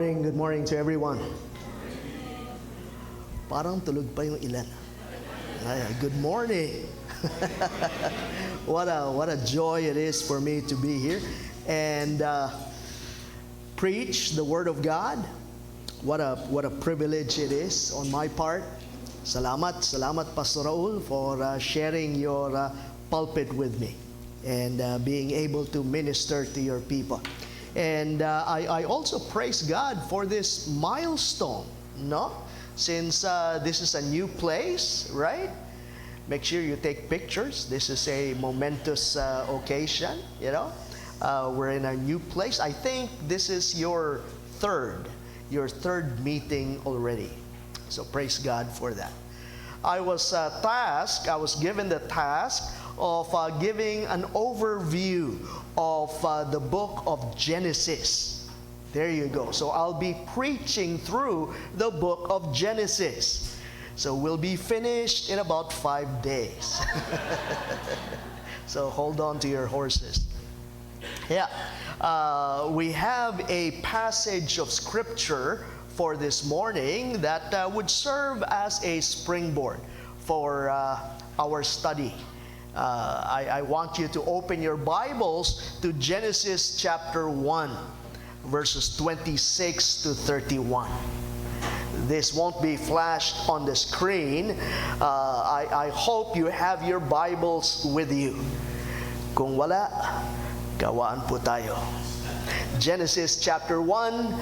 Good morning to everyone. Parang tulog pa yung ilan. Good morning. What a joy it is for me to be here and preach the Word of God. What a privilege it is on my part. Salamat Pastor Raul for sharing your pulpit with me and being able to minister to your people. And I also praise God for this milestone, no? Since this is a new place, right? Make sure you take pictures. This is a momentous occasion, you know? We're in a new place. I think this is your third meeting already. So praise God for that. I was given the task of giving an overview of the book of Genesis. There you go. So I'll be preaching through the book of Genesis. So we'll be finished in about 5 days. So hold on to your horses. Yeah. We have a passage of scripture for this morning that would serve as a springboard for our study. I want you to open your Bibles to Genesis chapter 1, verses 26 to 31. This won't be flashed on the screen. I hope you have your Bibles with you. Kung wala, gawaan po tayo. Genesis chapter 1,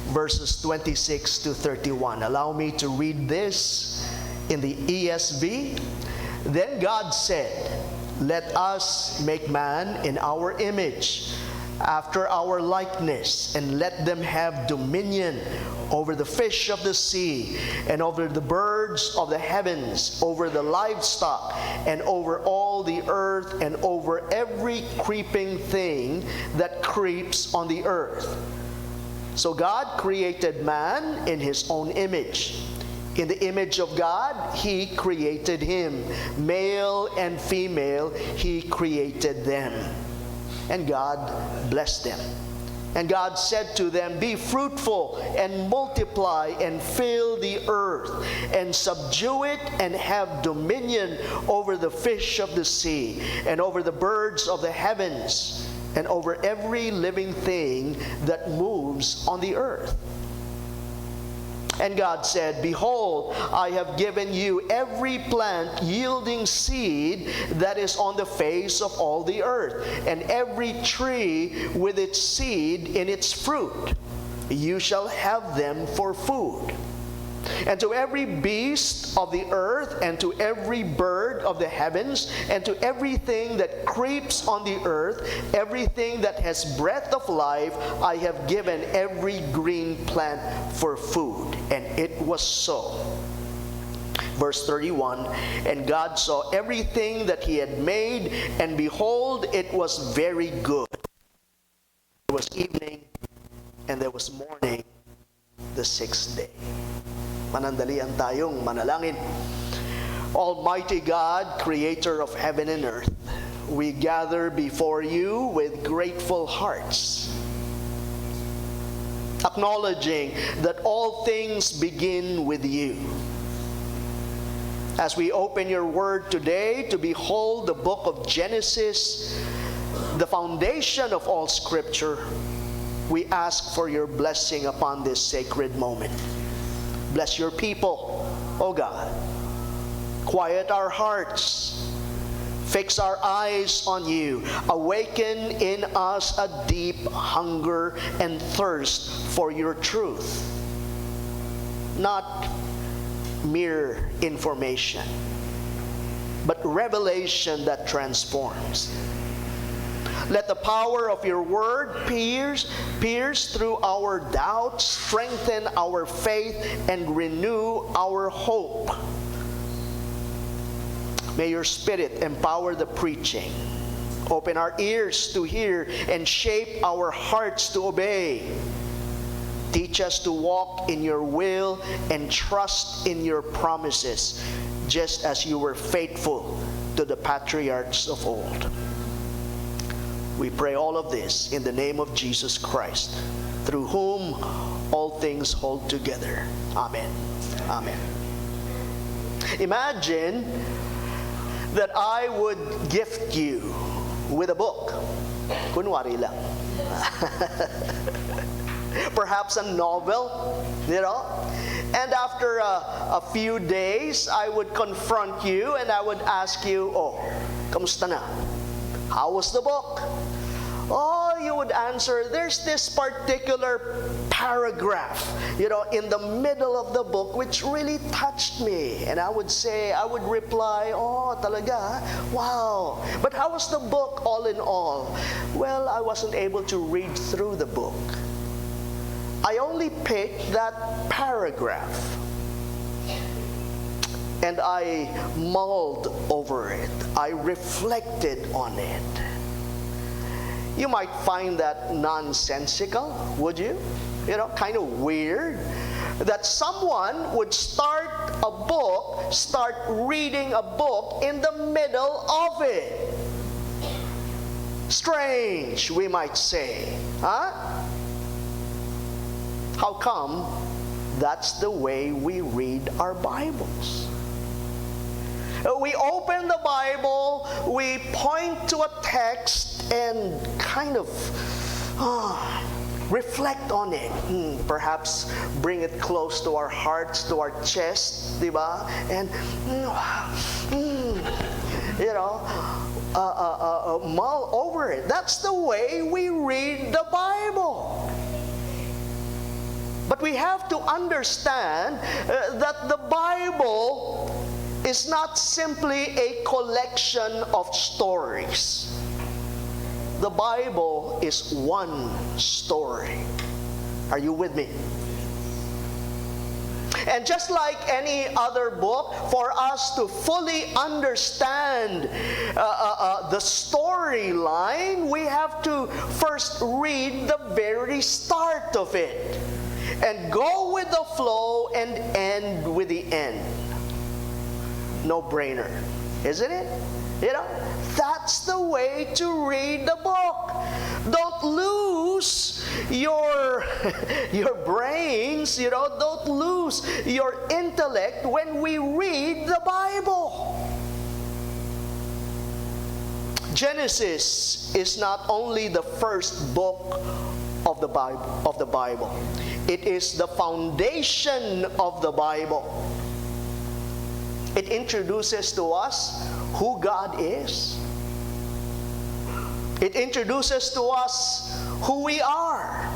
verses 26 to 31. Allow me to read this in the ESV. Then God said, "Let us make man in our image, after our likeness, and let them have dominion over the fish of the sea, and over the birds of the heavens, over the livestock, and over all the earth, and over every creeping thing that creeps on the earth." So God created man in His own image. In the image of God, He created him. Male and female, He created them. And God blessed them. And God said to them, "Be fruitful and multiply and fill the earth and subdue it and have dominion over the fish of the sea and over the birds of the heavens and over every living thing that moves on the earth." And God said, "Behold, I have given you every plant yielding seed that is on the face of all the earth, and every tree with its seed in its fruit. You shall have them for food. And to every beast of the earth, and to every bird of the heavens, and to everything that creeps on the earth, everything that has breath of life, I have given every green plant for food." And it was so. Verse 31, "And God saw everything that He had made, and behold, it was very good. There was evening, and there was morning, the sixth day." Manandalian tayong manalangin. Almighty God, creator of heaven and earth, we gather before you with grateful hearts, acknowledging that all things begin with you. As we open your word today to behold the book of Genesis, the foundation of all scripture, we ask for your blessing upon this sacred moment. Bless your people, O God. Quiet our hearts. Fix our eyes on you. Awaken in us a deep hunger and thirst for your truth. Not mere information, but revelation that transforms. Let the power of your word pierce through our doubts, strengthen our faith, and renew our hope. May your Spirit empower the preaching. Open our ears to hear and shape our hearts to obey. Teach us to walk in your will and trust in your promises, just as you were faithful to the patriarchs of old. We pray all of this in the name of Jesus Christ, through whom all things hold together. Amen. Amen. Imagine that I would gift you with a book. Kunwari lang. Perhaps a novel, And after a few days, I would confront you and I would ask you, oh, kamusta na? How was the book? Oh, you would answer, there's this particular paragraph, in the middle of the book which really touched me. And I would reply, oh, talaga? Wow. But how was the book all in all? Well, I wasn't able to read through the book. I only picked that paragraph. And I mulled over it. I reflected on it. You might find that nonsensical, would you? Kind of weird. That someone would start reading a book in the middle of it. Strange, we might say. Huh? How come that's the way we read our Bibles? We open the Bible, we point to a text, and kind of reflect on it. Perhaps bring it close to our hearts, to our chest, diba? And mull over it. That's the way we read the Bible. But we have to understand that the Bible is not simply a collection of stories. The Bible is one story. Are you with me? And just like any other book, for us to fully understand the storyline, we have to first read the very start of it and go with the flow and end with the end. No-brainer, isn't it? That's the way to read the book. Don't lose your brains, don't lose your intellect when we read the Bible. Genesis is not only the first book of the Bible. It is the foundation of the Bible. It introduces to us who God is. It introduces to us who we are.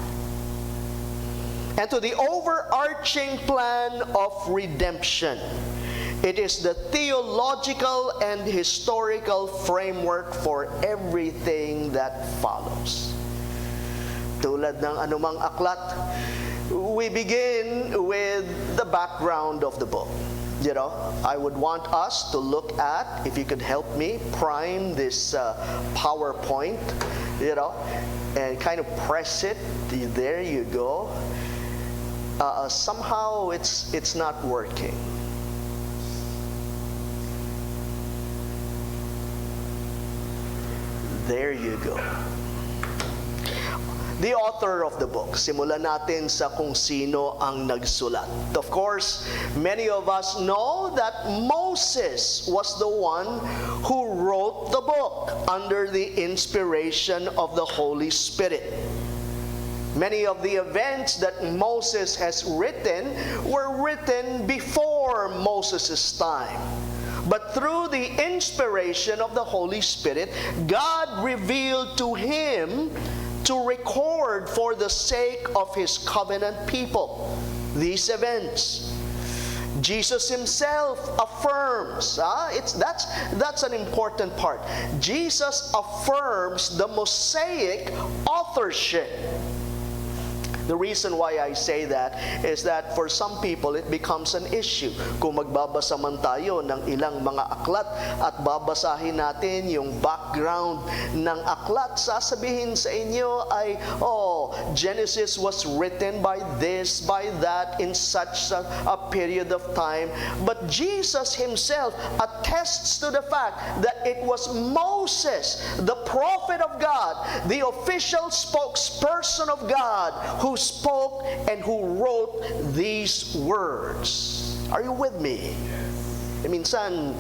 And to the overarching plan of redemption. It is the theological and historical framework for everything that follows. Tulad ng anumang aklat, we begin with the background of the book. I would want us to look at, if you could help me prime this PowerPoint, and kind of press it. There you go. Somehow it's not working. There you go. The author of the book. Simulan natin sa kung sino ang nagsulat. Of course, many of us know that Moses was the one who wrote the book under the inspiration of the Holy Spirit. Many of the events that Moses has written were written before Moses' time. But through the inspiration of the Holy Spirit, God revealed to him to record for the sake of His covenant people these events. Jesus Himself affirms, that's an important part. Jesus affirms the Mosaic authorship. The reason why I say that is that for some people, it becomes an issue. Kung magbabasa man tayo ng ilang mga aklat at babasahin natin yung background ng aklat, sasabihin sa inyo ay, Genesis was written by this, by that, in such a period of time. But Jesus Himself attests to the fact that it was Moses Moses, the prophet of God, the official spokesperson of God, who spoke and who wrote these words. Are you with me? Minsan,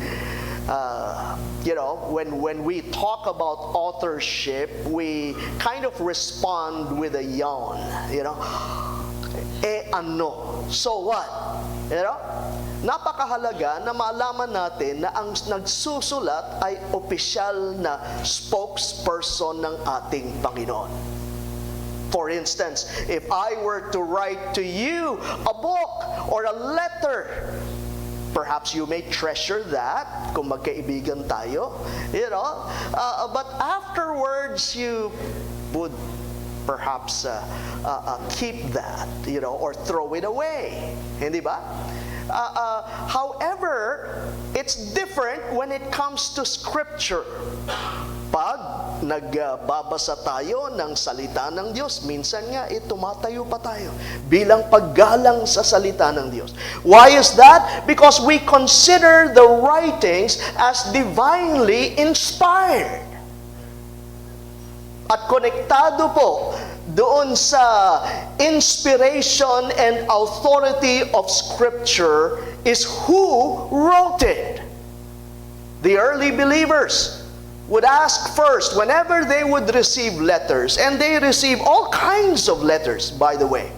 when we talk about authorship, we kind of respond with a yawn. Ano? So what? Napakahalaga na malaman natin na ang nagsusulat ay opisyal na spokesperson ng ating Panginoon. For instance, if I were to write to you a book or a letter, perhaps you may treasure that kung magkaibigan tayo, but afterwards you would perhaps keep that, or throw it away. Hindi ba? However, it's different when it comes to Scripture. Pag nagbabasa tayo ng salita ng Diyos, minsan nga tumatayo pa tayo bilang paggalang sa salita ng Diyos. Why is that? Because we consider the writings as divinely inspired. At konektado po doon sa inspiration and authority of Scripture is who wrote it. The early believers would ask first, whenever they would receive letters, and they receive all kinds of letters, by the way.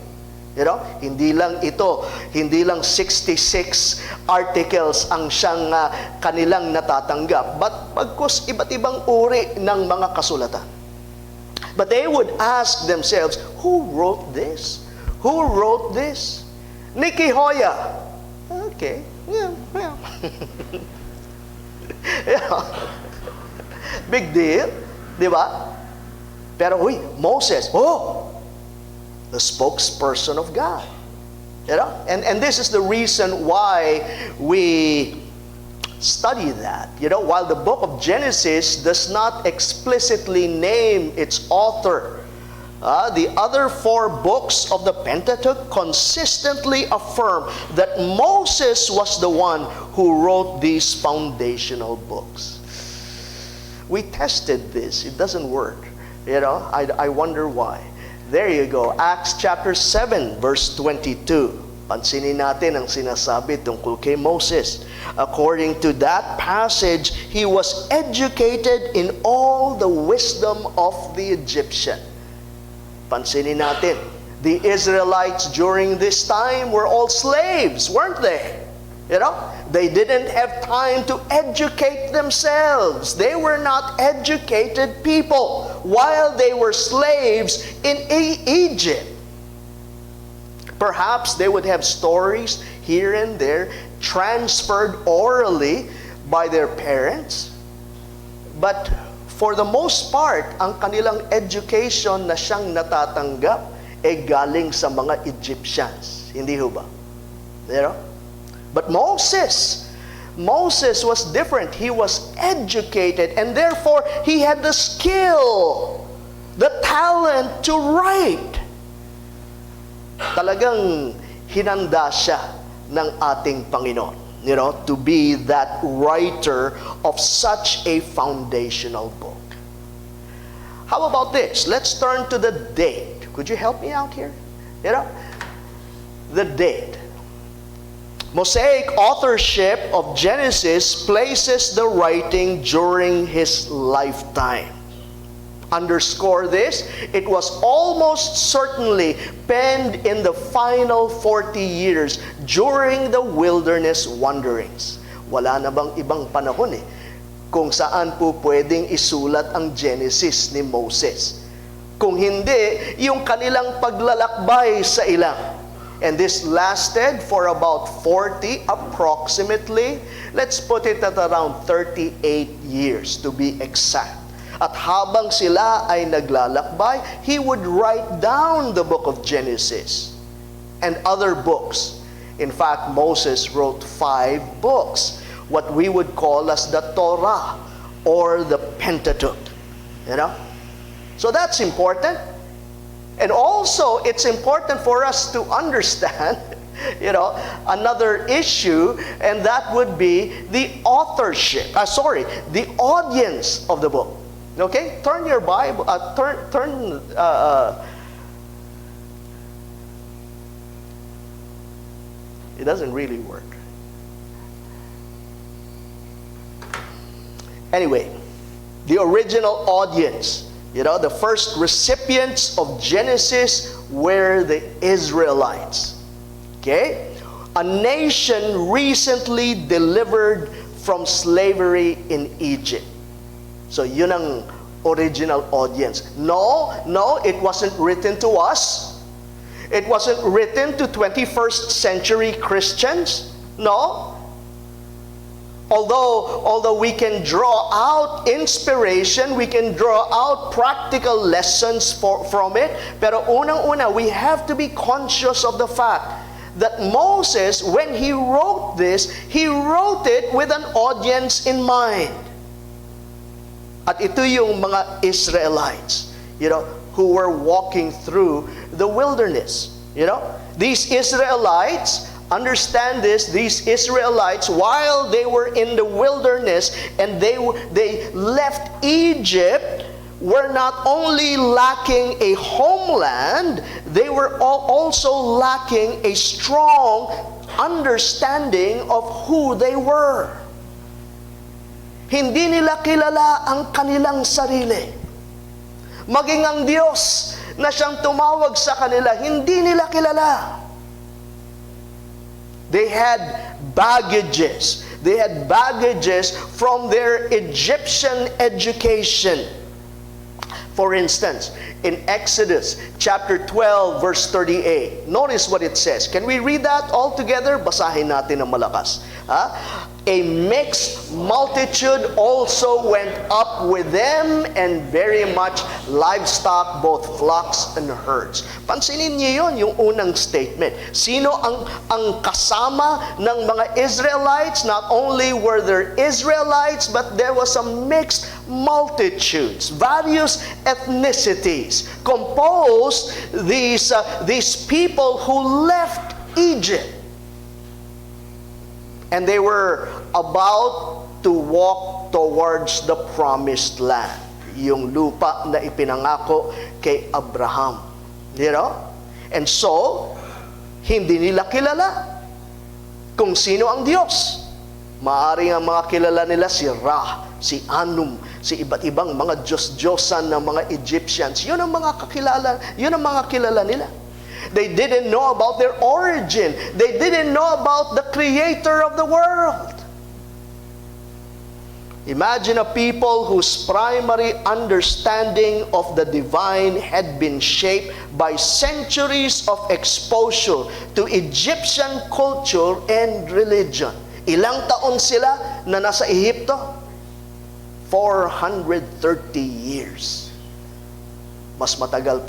Hindi lang 66 articles ang siyang kanilang natatanggap, but bagkus iba't ibang uri ng mga kasulatan. But they would ask themselves, who wrote this? Who wrote this? Nikki Hoya. Okay. Yeah. Big deal. Di ba? Pero, Moses. The spokesperson of God. And this is the reason why we study that. While the book of Genesis does not explicitly name its author, the other 4 books of the Pentateuch consistently affirm that Moses was the one who wrote these foundational books. We tested this. It doesn't work. I wonder why. There you go. Acts chapter 7, verse 22. Pansinin natin ang sinasabi tungkol kay Moses. According to that passage, he was educated in all the wisdom of the Egyptian. Pansinin natin, the Israelites during this time were all slaves, weren't they? They didn't have time to educate themselves. They were not educated people while they were slaves in Egypt. Perhaps they would have stories here and there transferred orally by their parents. But for the most part, ang kanilang education na siyang natatanggap ay galing sa mga Egyptians. Hindi ho ba? But Moses was different. He was educated, and therefore he had the skill, the talent to write. Talagang hinanda siya ng ating Panginoon, to be that writer of such a foundational book. How about this? Let's turn to the date. Could you help me out here? The date. Mosaic authorship of Genesis places the writing during his lifetime. Underscore this, it was almost certainly penned in the final 40 years during the wilderness wanderings. Wala na bang ibang panahon kung saan po pwedeng isulat ang Genesis ni Moses? Kung hindi, yung kanilang paglalakbay sa ilang. And this lasted for about 40 approximately. Let's put it at around 38 years to be exact. At habang sila ay naglalakbay, he would write down the book of Genesis and other books. In fact, Moses wrote 5 books, what we would call as the Torah or the Pentateuch. So that's important. And also, it's important for us to understand another issue, and that would be the authorship. The audience of the book. Okay, turn your Bible. Turn. It doesn't really work. Anyway, the original audience, the first recipients of Genesis were the Israelites. Okay? A nation recently delivered from slavery in Egypt. So yun ang original audience. No, it wasn't written to us. It wasn't written to 21st century Christians. No. Although we can draw out inspiration, we can draw out practical lessons from it, pero unang-una, we have to be conscious of the fact that Moses, when he wrote this, he wrote it with an audience in mind. At ito yung mga Israelites, who were walking through the wilderness. These Israelites, understand this, these Israelites, while they were in the wilderness and they left Egypt, were not only lacking a homeland, they were also lacking a strong understanding of who they were. Hindi nila kilala ang kanilang sarili. Maging ang Diyos na siyang tumawag sa kanila, hindi nila kilala. They had baggages. They had baggages from their Egyptian education. For instance, in Exodus chapter 12, verse 38, notice what it says. Can we read that all together? Basahin natin ng malakas. A mixed multitude also went up with them, and very much livestock, both flocks and herds. Pansinin niyo yun, yung unang statement. Sino ang kasama ng mga Israelites? Not only were there Israelites, but there was a mixed multitudes, various ethnicities, composed these people who left Egypt. And they were about to walk towards the promised land. Yung lupa na ipinangako kay Abraham. And so, hindi nila kilala kung sino ang Diyos. Maaring ang mga kilala nila si Ra, si Anum, si iba't ibang mga Diyos-Diyosan ng mga Egyptians. Yun ang mga kilala nila. They didn't know about their origin. They didn't know about the creator of the world. Imagine a people whose primary understanding of the divine had been shaped by centuries of exposure to Egyptian culture and religion. Ilang taon sila na nasa Ehipto? 430 years. Mas matagal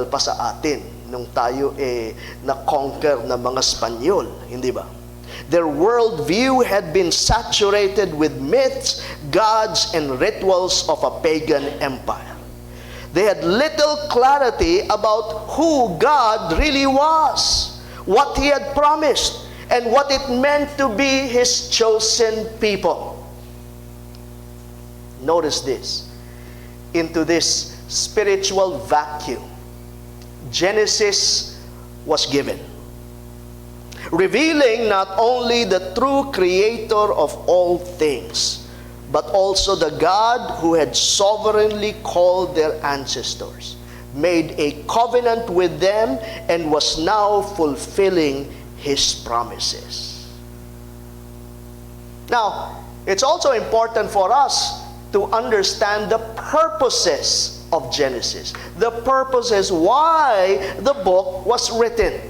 pa sa atin nung tayo na-conquer ng mga Espanyol, hindi ba? Their worldview had been saturated with myths, gods, and rituals of a pagan empire. They had little clarity about who God really was, what He had promised, and what it meant to be His chosen people. Notice this. Into this spiritual vacuum, Genesis was given, revealing not only the true creator of all things, but also the God who had sovereignly called their ancestors, made a covenant with them, and was now fulfilling His promises. Now, it's also important for us to understand the purposes of Genesis. The purposes why the book was written.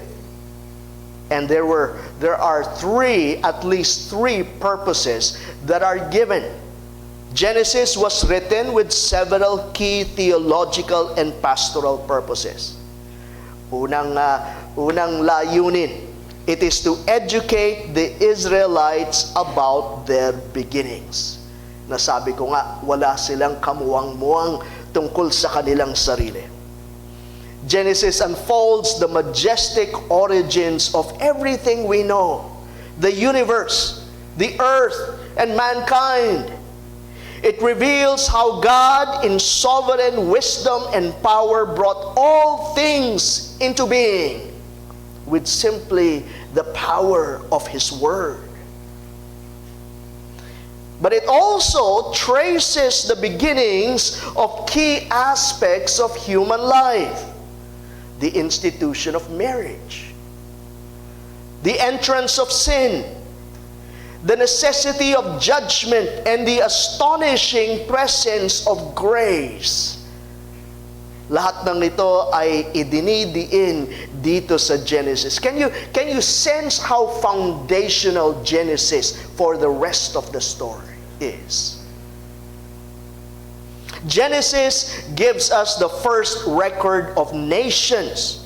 And there are at least three purposes that are given. Genesis was written with several key theological and pastoral purposes. Unang layunin, it is to educate the Israelites about their beginnings. Nasabi ko nga, wala silang kamuwang-muwang tungkol sa kanilang sarili. Genesis unfolds the majestic origins of everything we know, the universe, the earth, and mankind. It reveals how God, in sovereign wisdom and power, brought all things into being with simply the power of His Word. But it also traces the beginnings of key aspects of human life. The institution of marriage, the entrance of sin, the necessity of judgment, and the astonishing presence of grace. Lahat ng ito ay idinidiin dito sa Genesis. Can you sense how foundational Genesis for the rest of the story is? Genesis gives us the first record of nations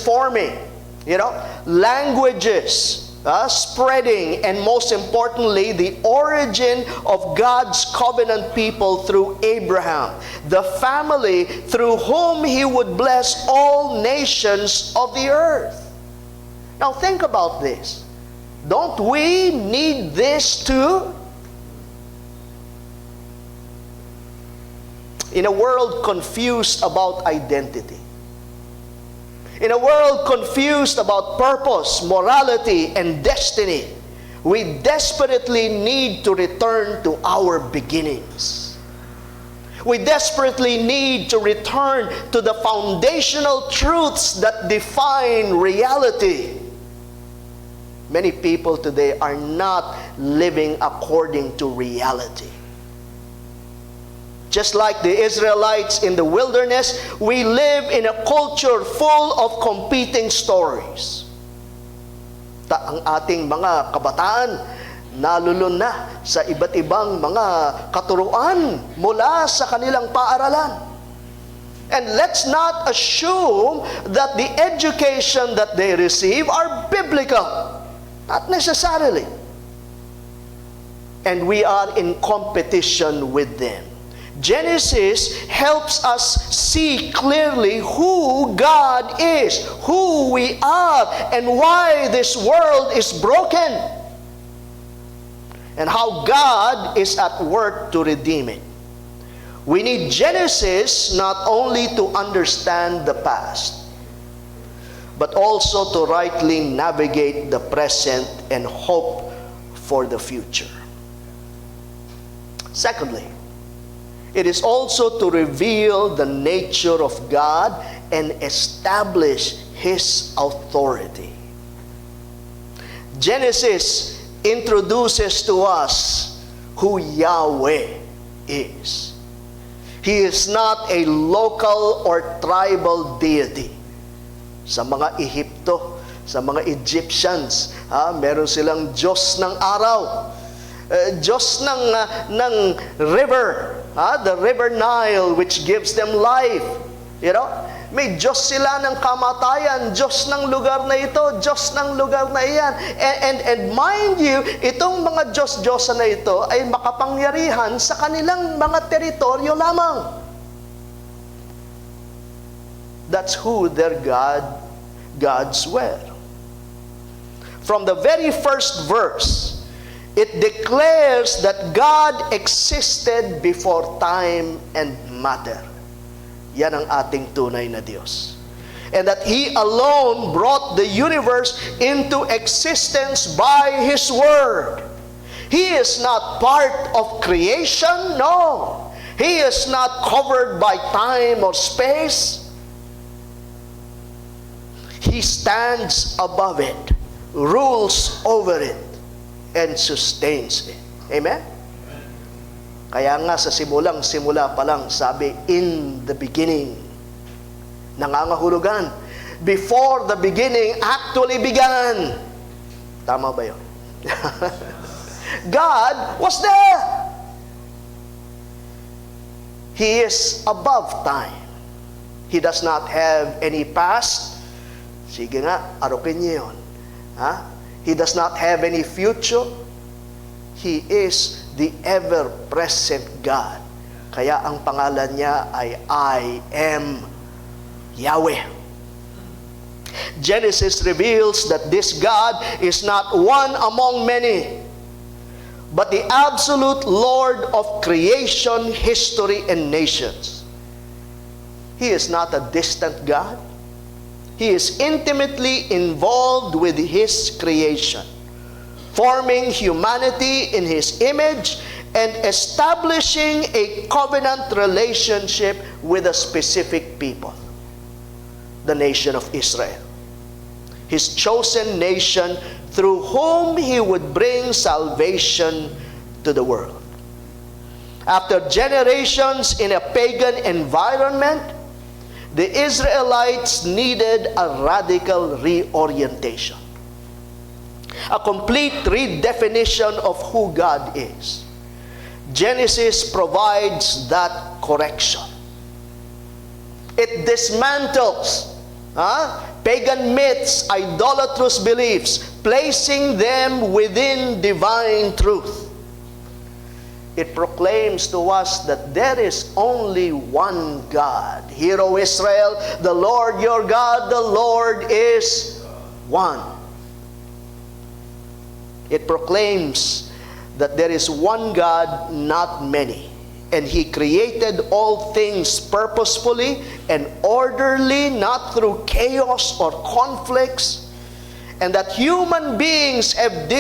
forming, languages spreading, and most importantly, the origin of God's covenant people through Abraham, the family through whom He would bless all nations of the earth. Now think about this. Don't we need this too? In a world confused about identity, in a world confused about purpose, morality, and destiny, we desperately need to return to our beginnings. We desperately need to return to the foundational truths that define reality. Many people today are not living according to reality. Just like the Israelites in the wilderness, we live in a culture full of competing stories. Ang ating mga kabataan nalulun na sa iba't ibang mga katuruan mula sa kanilang paaralan. And let's not assume that the education that they receive are biblical. Not necessarily. And we are in competition with them. Genesis helps us see clearly who God is, who we are, and why this world is broken, and how God is at work to redeem it. We need Genesis not only to understand the past, but also to rightly navigate the present and hope for the future. Secondly, it is also to reveal the nature of God and establish His authority. Genesis introduces to us who Yahweh is. He is not a local or tribal deity. Sa mga Ehipto, sa mga Egyptians, meron silang Diyos ng araw, Diyos ng river, the river Nile, which gives them life. May Diyos sila ng kamatayan, Diyos ng lugar na ito, Diyos ng lugar na iyan. And mind you, itong mga Diyos-Diyosa na ito ay makapangyarihan sa kanilang mga teritoryo lamang. That's who their gods were. From the very first verse, it declares that God existed before time and matter. Yan ang ating tunay na Diyos. And that He alone brought the universe into existence by His Word. He is not part of creation, no. He is not covered by time or space. He stands above it, rules over it, and sustains it. Amen? Kaya nga sa simula pa lang sabi, in the beginning, nangangahulugan, before the beginning actually began. Tama ba yun? God was there. He is above time. He does not have any past. Sige nga, arukin niyo yun. He does not have any future. He is the ever-present God. Kaya ang pangalan niya ay I am Yahweh. Genesis reveals that this God is not one among many, but the absolute Lord of creation, history, and nations. He is not a distant God. He is intimately involved with His creation, forming humanity in His image and establishing a covenant relationship with a specific people, the nation of Israel, His chosen nation through whom He would bring salvation to the world. After generations in a pagan environment, the Israelites needed a radical reorientation, a complete redefinition of who God is. Genesis provides that correction. It dismantles pagan myths, idolatrous beliefs, placing them within divine truth. It proclaims to us that there is only one God. Hear, O Israel, the Lord your God, the Lord is one. It proclaims that there is one God, not many. And He created all things purposefully and orderly, not through chaos or conflicts. And that human beings have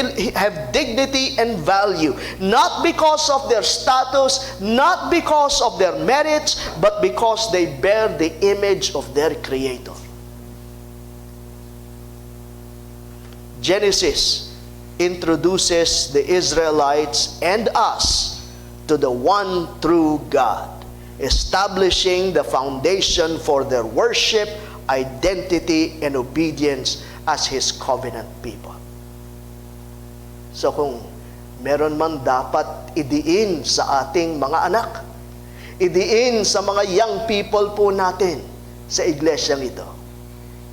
dignity and value, not because of their status, not because of their merits, but because they bear the image of their Creator. Genesis introduces the Israelites and us to the one true God, establishing the foundation for their worship, identity, and obedience as His covenant people. So kung meron man dapat idiin sa ating mga anak, idiin sa mga young people po natin sa iglesyang ito,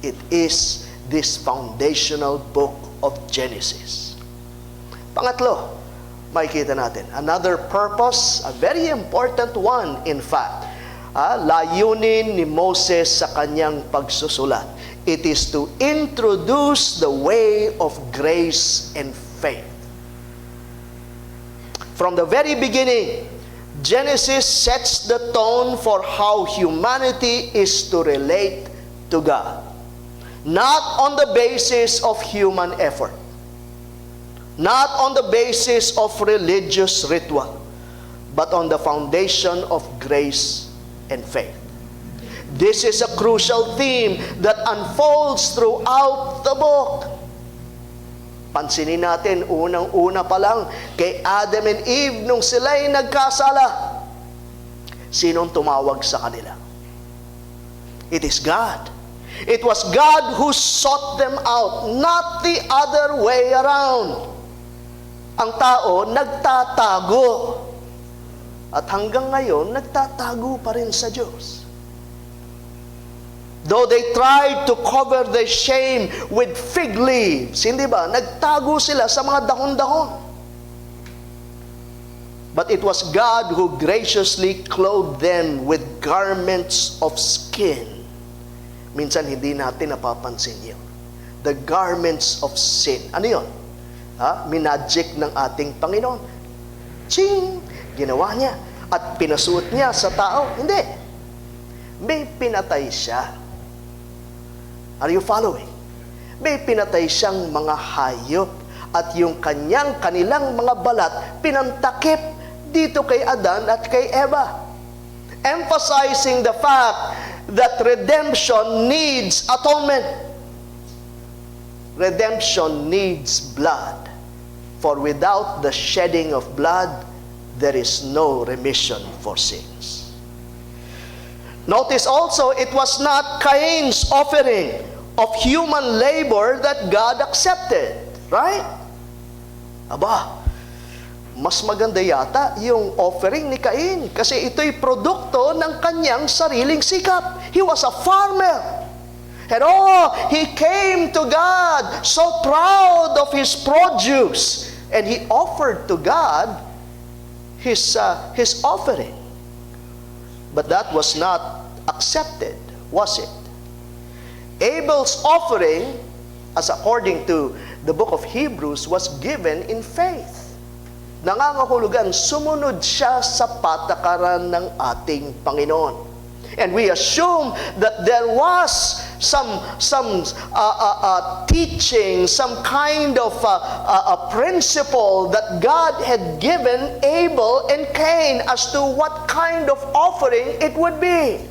it is this foundational book of Genesis. Pangatlo, makikita natin, another purpose, a very important one in fact, layunin ni Moses sa kanyang pagsusulat. It is to introduce the way of grace and faith. From the very beginning, Genesis sets the tone for how humanity is to relate to God. Not on the basis of human effort, not on the basis of religious ritual, but on the foundation of grace and faith. This is a crucial theme that unfolds throughout the book. Pansinin natin, unang-una pa lang, kay Adam and Eve, nung sila'y nagkasala, sinong tumawag sa kanila? It is God. It was God who sought them out, not the other way around. Ang tao, nagtatago. At hanggang ngayon, nagtatago pa rin sa Diyos. Though they tried to cover their shame with fig leaves, hindi ba? Nagtago sila sa mga dahon-dahon. But it was God who graciously clothed them with garments of skin. Minsan hindi natin napapansin yun. The garments of sin. Ano yun? Minagic ng ating Panginoon. Ching! Ginawa niya. At pinasuot niya sa tao. Hindi. May pinatay siya. Are you following? May pinatay siyang mga hayop at yung kanilang mga balat pinantakip dito kay Adan at kay Eva, emphasizing the fact that redemption needs atonement. Redemption needs blood, for without the shedding of blood, there is no remission for sins. Notice also, it was not Cain's offering of human labor that God accepted. Right? Aba, mas maganda yata yung offering ni Cain kasi ito'y produkto ng kanyang sariling sikap. He was a farmer. And he came to God so proud of his produce. And he offered to God his offering. But that was not accepted, was it? Abel's offering, as according to the book of Hebrews, was given in faith. Nangangahulugan, sumunod siya sa patakaran ng ating Panginoon. And we assume that there was some teaching, some kind of a principle that God had given Abel and Cain as to what kind of offering it would be.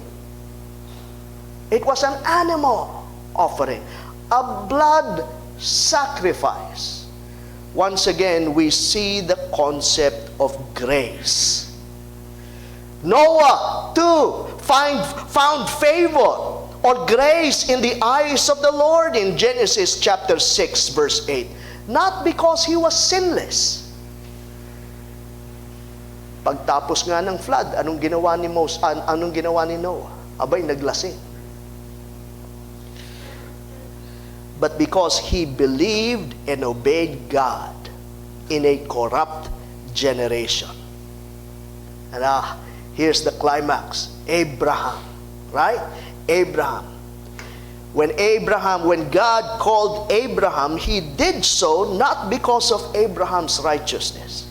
It was an animal offering, a blood sacrifice. Once again, we see the concept of grace. Noah, too, found favor or grace in the eyes of the Lord in Genesis chapter 6, verse 8. Not because he was sinless. Pagtapos nga ng flood, anong ginawa ni Noah? Abay, naglasing. But because he believed and obeyed God in a corrupt generation. And here's the climax. Abraham, right? Abraham. When God called Abraham, he did so not because of Abraham's righteousness,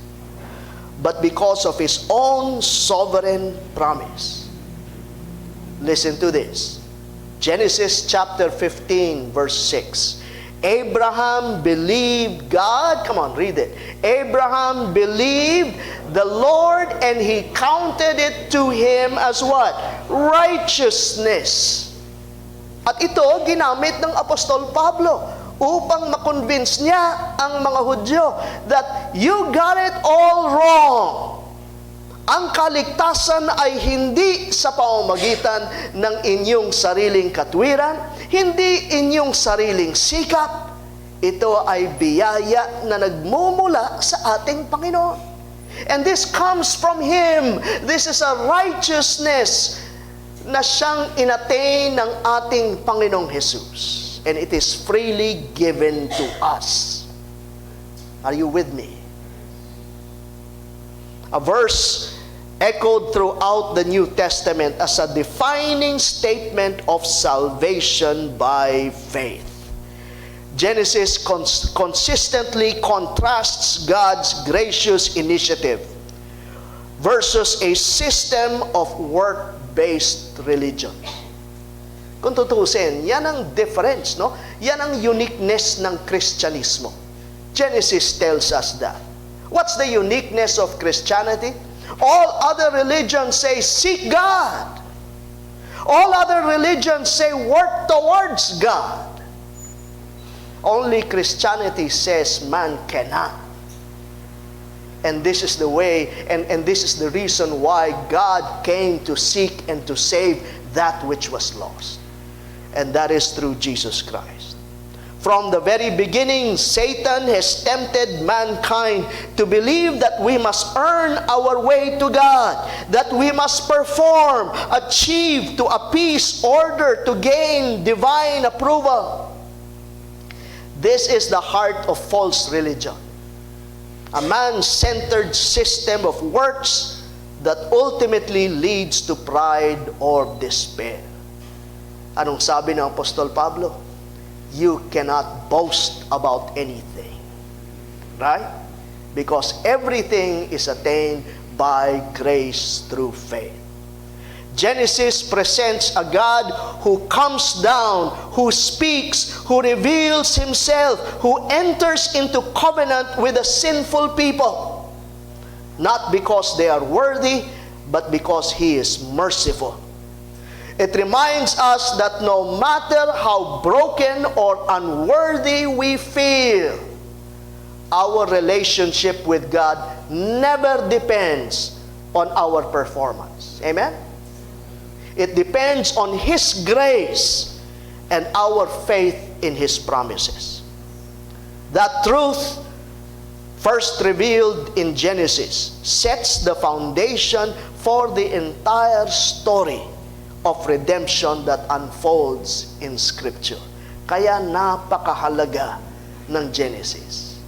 but because of his own sovereign promise. Listen to this. Genesis chapter 15, verse 6. Abraham believed God. Come on, read it. Abraham believed the Lord, and he counted it to him as what? Righteousness. At ito, ginamit ng Apostol Pablo upang makonvince niya ang mga Hudyo that you got it all wrong. Ang kaligtasan ay hindi sa pamamagitan ng inyong sariling katwiran, hindi inyong sariling sikap. Ito ay biyaya na nagmumula sa ating Panginoon. And this comes from Him. This is a righteousness na siyang inattain ng ating Panginoong Jesus. And it is freely given to us. Are you with me? A verse echoed throughout the New Testament as a defining statement of salvation by faith. Genesis consistently contrasts God's gracious initiative versus a system of work-based religion. Kung tutusin, yan ang difference, no? Yan ang uniqueness ng Kristyanismo. Genesis tells us that. What's the uniqueness of Christianity? All other religions say, seek God. All other religions say, work towards God. Only Christianity says man cannot. And this is the way, and this is the reason why God came to seek and to save that which was lost. And that is through Jesus Christ. From the very beginning, Satan has tempted mankind to believe that we must earn our way to God, that we must perform, achieve, to appease, order, to gain divine approval. This is the heart of false religion. A man-centered system of works that ultimately leads to pride or despair. Anong sabi ng Apostol Pablo? You cannot boast about anything. Right? Because everything is attained by grace through faith. Genesis presents a God who comes down, who speaks, who reveals Himself, who enters into covenant with a sinful people. Not because they are worthy, but because He is merciful. It reminds us that no matter how broken or unworthy we feel, our relationship with God never depends on our performance. Amen? It depends on His grace and our faith in His promises. That truth, first revealed in Genesis, sets the foundation for the entire story of redemption that unfolds in Scripture. Kaya napakahalaga ng Genesis.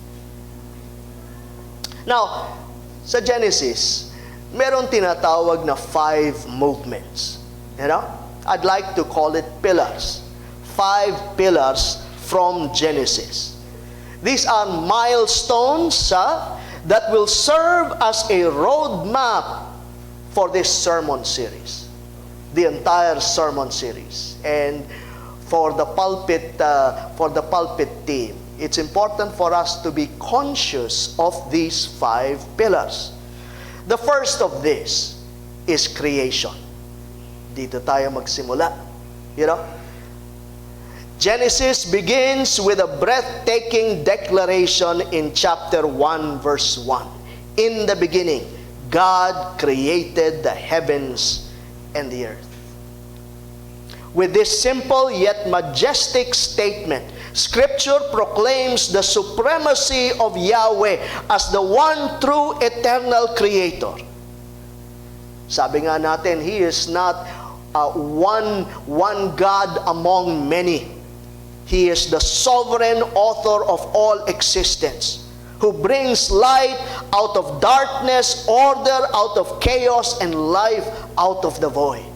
Now, sa Genesis, meron tinatawag na 5 movements. You know? I'd like to call it pillars. 5 pillars from Genesis. These are milestones that will serve as a roadmap for this sermon series, the entire sermon series. And for the pulpit team, it's important for us to be conscious of these 5 pillars. The first of this is creation. Dito tayo magsimula. Genesis begins with a breathtaking declaration in chapter 1, verse 1. In the beginning, God created the heavens and the earth. With this simple yet majestic statement, Scripture proclaims the supremacy of Yahweh as the one true eternal Creator. Sabi nga natin, He is not one God among many. He is the sovereign author of all existence, who brings light out of darkness, order out of chaos, and life out of the void.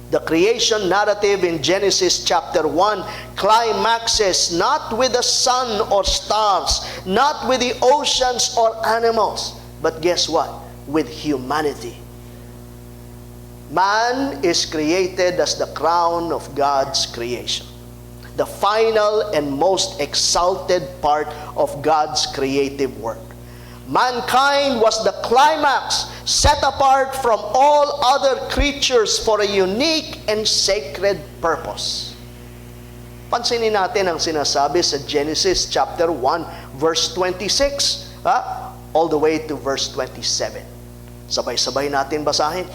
The creation narrative in Genesis chapter 1 climaxes not with the sun or stars, not with the oceans or animals, but guess what? With humanity. Man is created as the crown of God's creation, the final and most exalted part of God's creative work. Mankind was the climax, set apart from all other creatures for a unique and sacred purpose. Pansinin natin ang sinasabi sa Genesis chapter 1, verse 26, all the way to verse 27. Sabay-sabay natin basahin.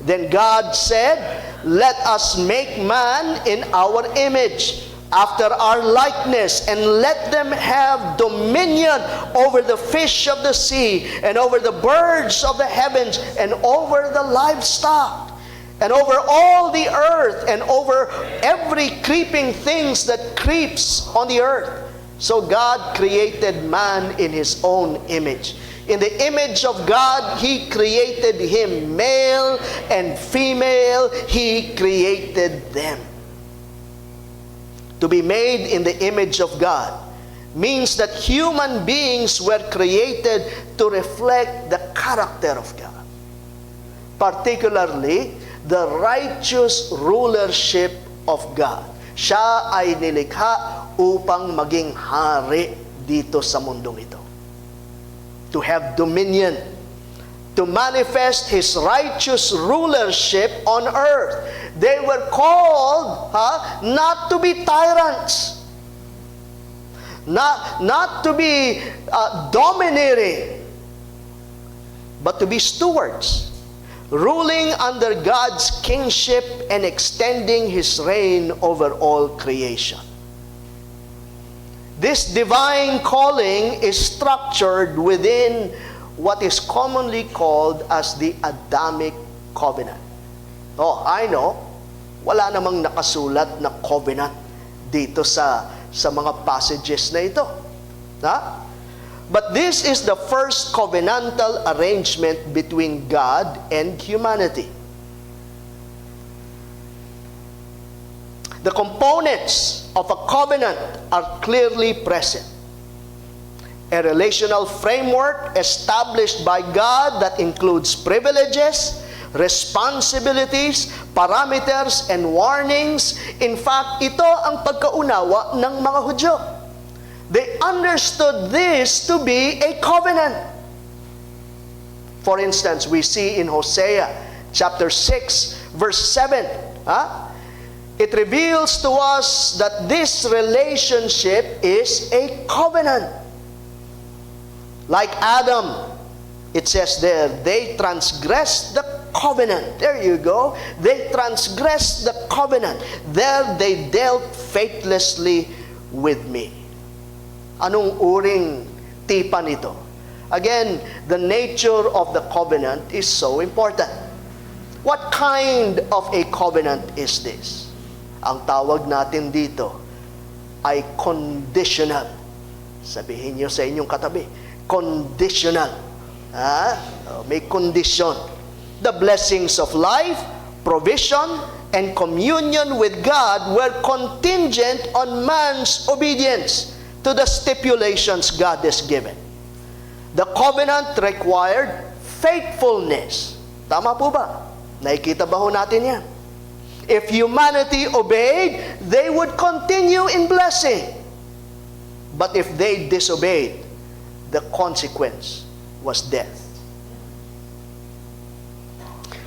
Then God said, "Let us make man in our image, after our likeness, and let them have dominion over the fish of the sea, and over the birds of the heavens, and over the livestock, and over all the earth, and over every creeping things that creeps on the earth." So God created man in His own image. In the image of God, He created him, male and female, He created them. To be made in the image of God means that human beings were created to reflect the character of God, particularly the righteous rulership of God. Siya ay nilikha upang maging hari dito sa mundong ito. To have dominion, to manifest His righteous rulership on earth. They were called not to be tyrants, not to be domineering, but to be stewards, ruling under God's kingship and extending His reign over all creation. This divine calling is structured within what is commonly called as the Adamic Covenant. Oh, I know, wala namang nakasulat na covenant dito sa mga passages na ito. But this is the first covenantal arrangement between God and humanity. The components of a covenant are clearly present. A relational framework established by God that includes privileges, responsibilities, parameters, and warnings. In fact, ito ang pagkaunawa ng mga Hudyo. They understood this to be a covenant. For instance, we see in Hosea chapter 6, verse 7, it reveals to us that this relationship is a covenant. Like Adam, it says there, they transgressed the covenant. There you go. They transgressed the covenant. There they dealt faithlessly with me. Anong uring tipan ito? Again, the nature of the covenant is so important. What kind of a covenant is this? Ang tawag natin dito ay conditional. Sabihin niyo sa inyong katabi, conditional. May condition. The blessings of life, provision, and communion with God were contingent on man's obedience to the stipulations God has given. The covenant required faithfulness. Tama po ba? Nakikita ba ho natin yan? If humanity obeyed, they would continue in blessing. But if they disobeyed, the consequence was death.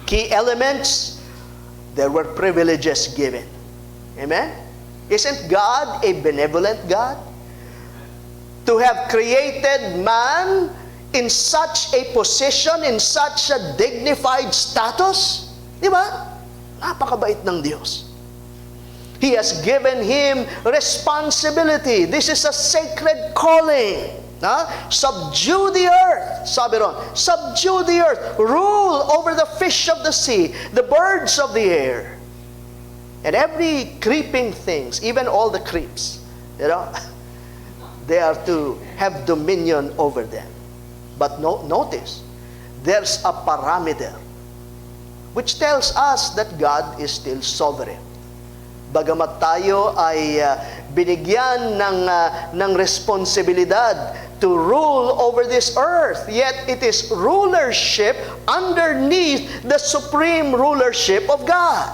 Key elements, there were privileges given. Amen? Isn't God a benevolent God? To have created man in such a position, in such a dignified status, di ba? Napakabait ng Diyos. He has given him responsibility. This is a sacred calling. Subdue the earth. Sabi ron, subdue the earth. Rule over the fish of the sea, the birds of the air, and every creeping things, even all the creeps. They are to have dominion over them. But notice, there's a parameter which tells us that God is still sovereign. Bagamat tayo ay binigyan ng responsibilidad to rule over this earth, yet it is rulership underneath the supreme rulership of God.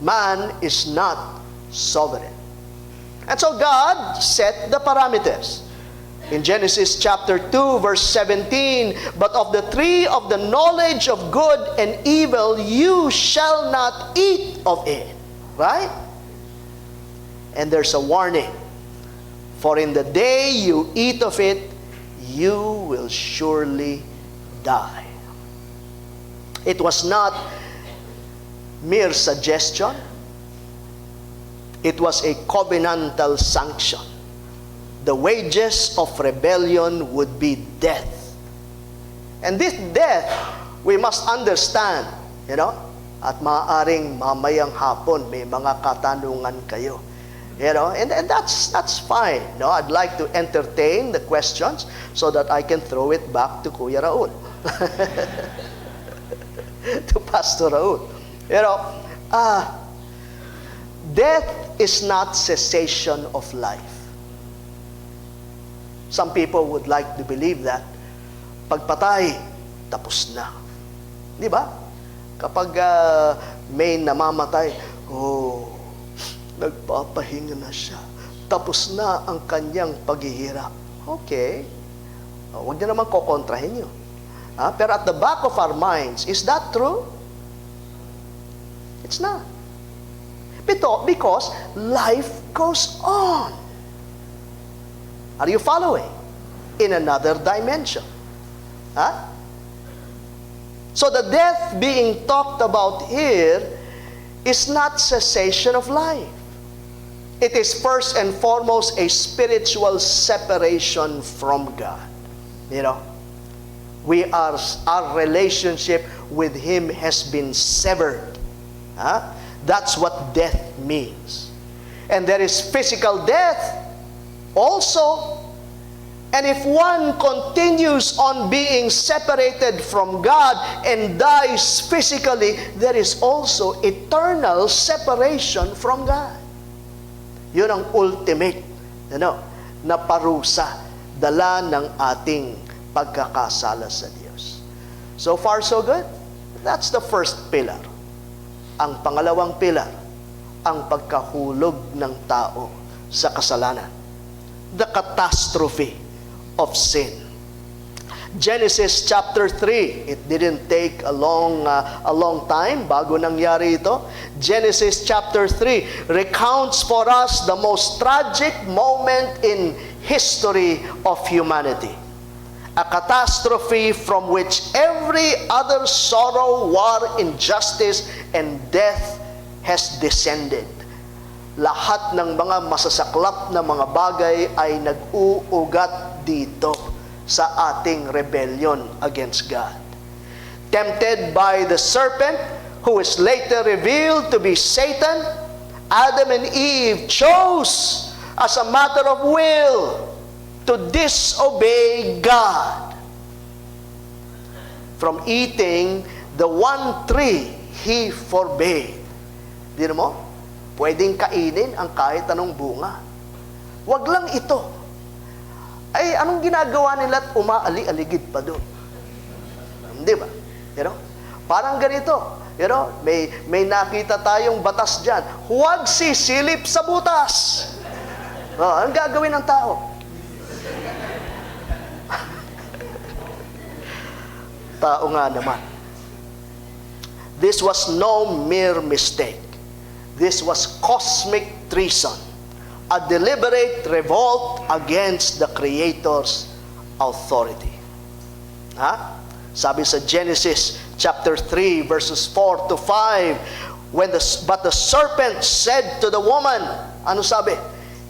Man is not sovereign. And so God set the parameters. In Genesis chapter 2, verse 17, but of the tree of the knowledge of good and evil, you shall not eat of it. Right? And there's a warning. For in the day you eat of it, you will surely die. It was not mere suggestion. It was a covenantal sanction. The wages of rebellion would be death. And this death, we must understand, at maaaring mamayang hapon, may mga katanungan kayo. And that's fine. I'd like to entertain the questions so that I can throw it back to Kuya Raul. To Pastor Raul. Death is not cessation of life. Some people would like to believe that pagpatay, tapos na. Di ba? Kapag may namamatay, nagpapahinga na siya. Tapos na ang kanyang paghihirap. Okay. Huwag niyo naman kokontrahin yun. Pero at the back of our minds, is that true? It's not. Because life goes on. Are you following? In another dimension. So the death being talked about here is not cessation of life. It is first and foremost a spiritual separation from God. Our relationship with Him has been severed. That's what death means. And there is physical death also. And if one continues on being separated from God and dies physically, there is also eternal separation from God. Yun ang ultimate na parusa, dala ng ating pagkakasala sa Diyos. So far, so good? That's the first pillar. Ang pangalawang pillar, ang pagkahulog ng tao sa kasalanan. The catastrophe of sin. Genesis chapter 3. It didn't take a long time bago nangyari ito. Genesis chapter 3 recounts for us the most tragic moment in history of humanity. A catastrophe from which every other sorrow, war, injustice, and death has descended. Lahat ng mga masasaklap na mga bagay ay nag-uugat dito sa ating rebellion against God. Tempted by the serpent, who is later revealed to be Satan, Adam and Eve chose, as a matter of will, to disobey God. From eating the one tree He forbade. Di mo? Pwedeng kainin ang kahit anong bunga. Wag lang ito. Ay, anong ginagawa nila at umaali-aligid pa doon? Di ba? Parang ganito. May nakita tayong batas dyan. Huwag sisilip sa butas. Anong gagawin ng tao? Tao nga naman. This was no mere mistake. This was cosmic treason. A deliberate revolt against the Creator's authority. Sabi sa Genesis chapter 3 verses 4 to 5, but the serpent said to the woman, ano sabi?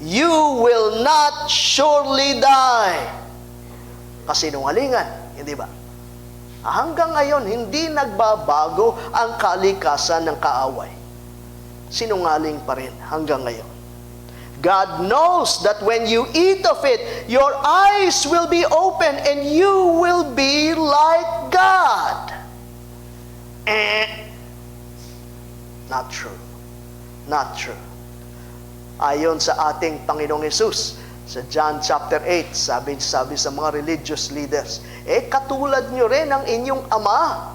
You will not surely die. Kasinungalingan, hindi ba? Hanggang ngayon, hindi nagbabago ang kalikasan ng kaaway. Sinungaling pa rin hanggang ngayon. God knows that when you eat of it, your eyes will be open and you will be like God. Not true. Not true. Ayon sa ating Panginoong Hesus, sa John chapter 8, sabi sa mga religious leaders, katulad nyo rin ang inyong ama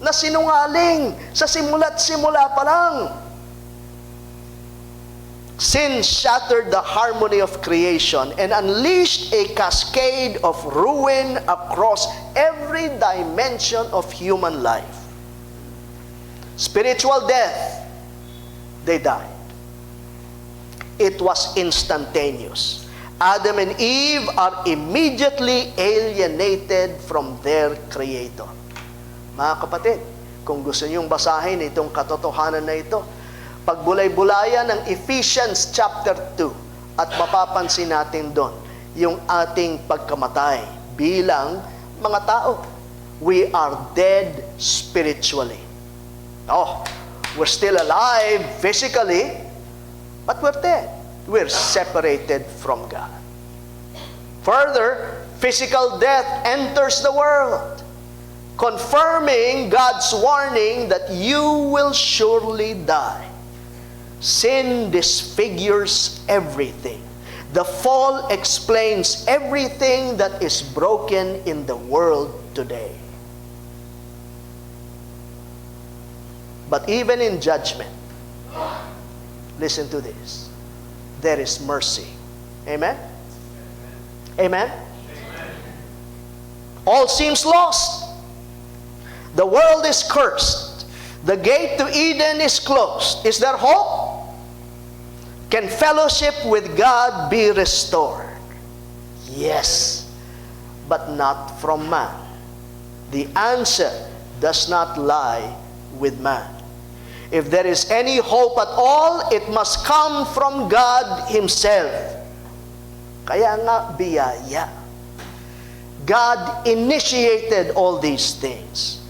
na sinungaling sa simula't simula pa lang. Sin shattered the harmony of creation and unleashed a cascade of ruin across every dimension of human life. Spiritual death, they died. It was instantaneous. Adam and Eve are immediately alienated from their Creator. Mga kapatid, kung gusto niyong basahin itong katotohanan na ito, pagbulay-bulayan ng Ephesians chapter 2 at mapapansin natin doon yung ating pagkamatay bilang mga tao. We are dead spiritually. We're still alive physically, but we're dead. We're separated from God. Further, physical death enters the world, confirming God's warning that you will surely die. Sin disfigures everything. The fall explains everything that is broken in the world today. But even in judgment, listen to this, there is mercy. Amen? Amen? All seems lost. The world is cursed. The gate to Eden is closed. Is there hope? Can fellowship with God be restored? Yes, but not from man. The answer does not lie with man. If there is any hope at all, it must come from God Himself. Kaya nga, biyaya. God initiated all these things.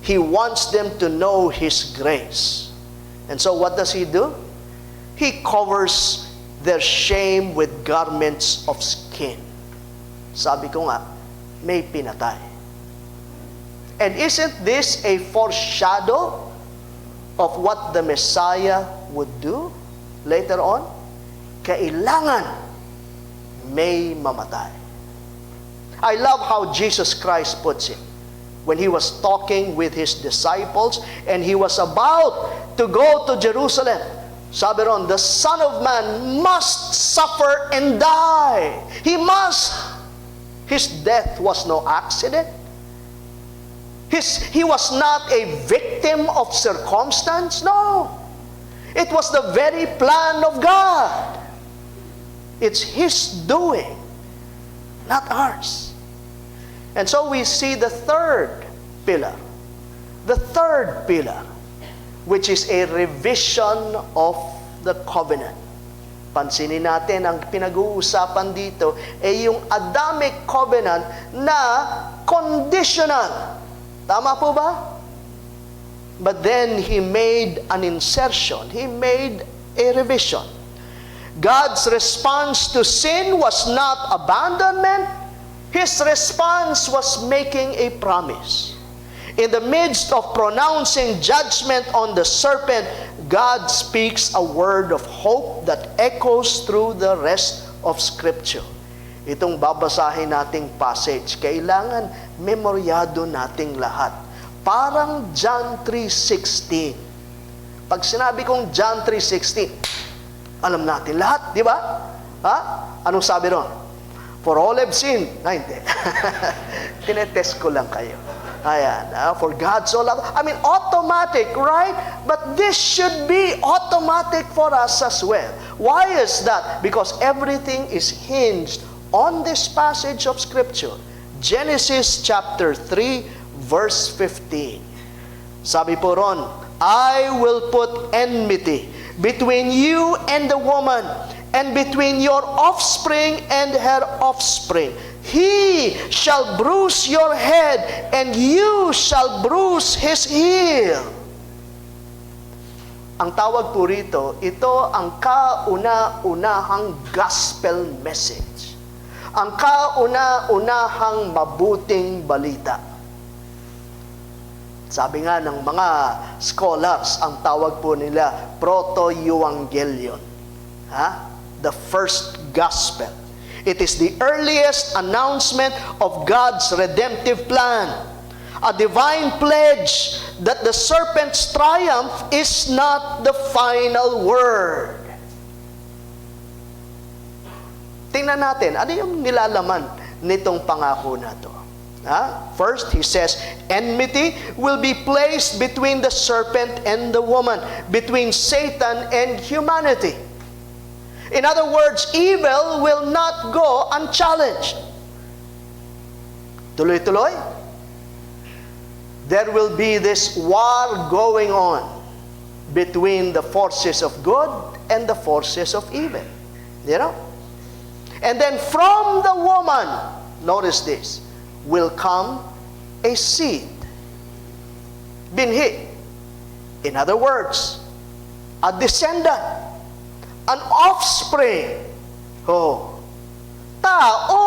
He wants them to know His grace. And so what does He do? He covers their shame with garments of skin. Sabi ko nga, may pinatay. And isn't this a foreshadow of what the Messiah would do later on? Kailangan may mamatay. I love how Jesus Christ puts it. When He was talking with His disciples and He was about to go to Jerusalem, sabi ron, the Son of Man must suffer and die. He must. His death was no accident. He was not a victim of circumstance. No. It was the very plan of God. It's His doing, not ours. And so we see the third pillar. The third pillar, which is a revision of the covenant. Pansinin natin, ang pinag-uusapan dito ay yung Adamic covenant na conditional. Tama po ba? But then He made an insertion. He made a revision. God's response to sin was not abandonment. His response was making a promise. In the midst of pronouncing judgment on the serpent, God speaks a word of hope that echoes through the rest of Scripture. Itong babasahin nating passage, kailangan memoryado nating lahat. Parang John 3:16. Pag sinabi kong John 3:16, alam natin lahat, di ba? Ha? Anong sabi ron? For all have sinned. Hindi. Tinetest ko lang kayo. Ayan. For God so loved. I mean, automatic, right? But this should be automatic for us as well. Why is that? Because everything is hinged on this passage of Scripture. Genesis chapter 3, verse 15. Sabi po ron, I will put enmity between you and the woman, and between your offspring and her offspring. He shall bruise your head, and you shall bruise his heel. Ang tawag po rito, ito ang kauna-unahang gospel message. Ang kauna-unahang mabuting balita. Sabi nga ng mga scholars, ang tawag po nila, proto-euangelion. The first gospel. It is the earliest announcement of God's redemptive plan. A divine pledge that the serpent's triumph is not the final word. Tingnan natin, ano yung nilalaman nitong pangako na to? First, he says, enmity will be placed between the serpent and the woman, between Satan and humanity. In other words, evil will not go unchallenged. Tuloy-tuloy. There will be this war going on between the forces of good and the forces of evil. You know? And then from the woman, notice this, will come a seed. Binhi. In other words, a descendant. An offspring. Tao.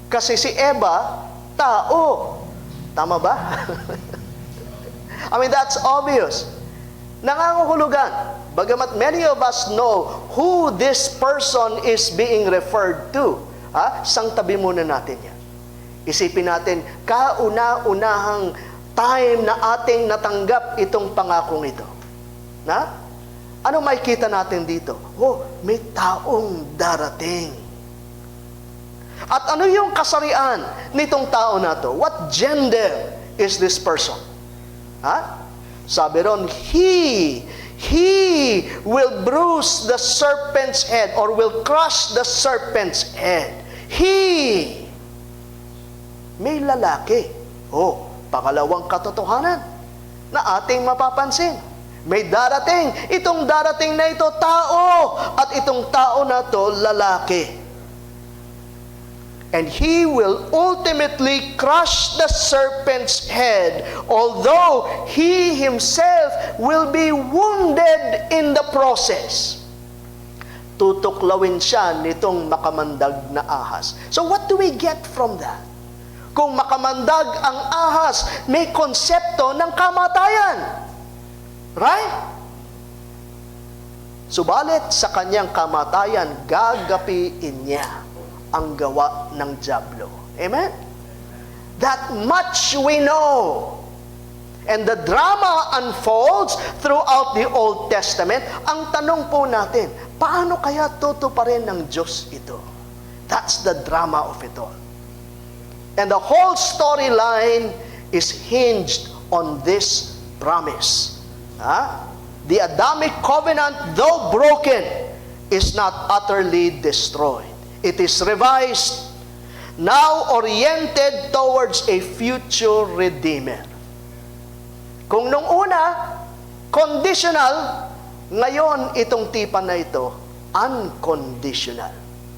Kasi si Eva, tao. Tama ba? I mean, that's obvious. Nangangahulugan. Bagamat many of us know who this person is being referred to. Sang tabi muna natin yan. Isipin natin, kauna-unahang time na ating natanggap itong pangakong ito. Ano makikita natin dito? May taong darating. At ano yung kasarian nitong tao na to? What gender is this person? Sabi ron, He will bruise the serpent's head or will crush the serpent's head. He. May lalaki. Pangalawang katotohanan na ating mapapansin. May darating. Itong darating na ito, tao. At itong tao na to, lalaki. And he will ultimately crush the serpent's head, although he himself will be wounded in the process. Tutuklawin siya nitong makamandag na ahas. So what do we get from that? Kung makamandag ang ahas, may konsepto ng kamatayan. Right? Subalit sa kanyang kamatayan, gagapiin niya ang gawa ng dyablo. Amen? That much we know. And the drama unfolds throughout the Old Testament. Ang tanong po natin, paano kaya tutuparin ng Diyos ito? That's the drama of it all. And the whole storyline is hinged on this promise. The Adamic covenant, though broken, is not utterly destroyed. It is revised, now oriented towards a future Redeemer. Kung nung una, conditional, ngayon itong tipan na ito, unconditional.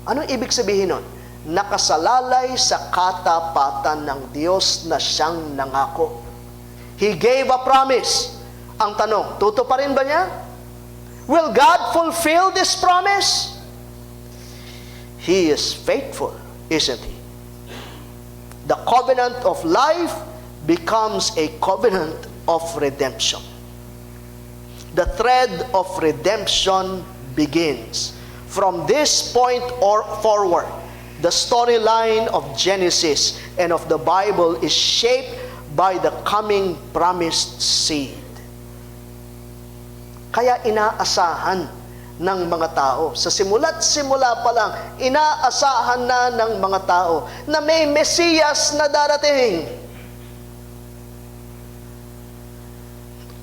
Anong ibig sabihin nun? Nakasalalay sa katapatan ng Diyos na siyang nangako. He gave a promise. Ang tanong, tutuparin ba niya? Will God fulfill this promise? He is faithful, isn't He? The covenant of life becomes a covenant of redemption. The thread of redemption begins. From this point or forward, the storyline of Genesis and of the Bible is shaped by the coming promised seed. Kaya inaasahan ng mga tao, sa simula't simula pa lang, inaasahan na ng mga tao na may Mesiyas na darating.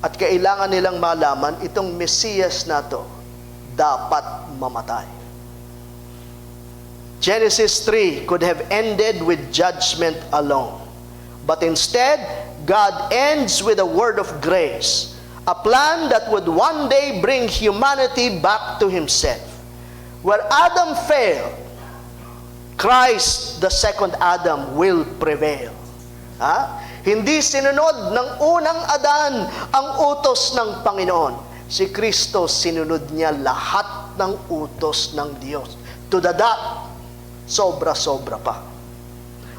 At kailangan nilang malaman, itong Mesiyas na to, dapat mamatay. Genesis 3 could have ended with judgment alone. But instead, God ends with a word of grace, a plan that would one day bring humanity back to Himself. Where Adam failed, Christ, the second Adam, will prevail. Hindi sinunod ng unang Adan ang utos ng Panginoon. Si Kristo, sinunod niya lahat ng utos ng Diyos. To the dot, sobra-sobra pa.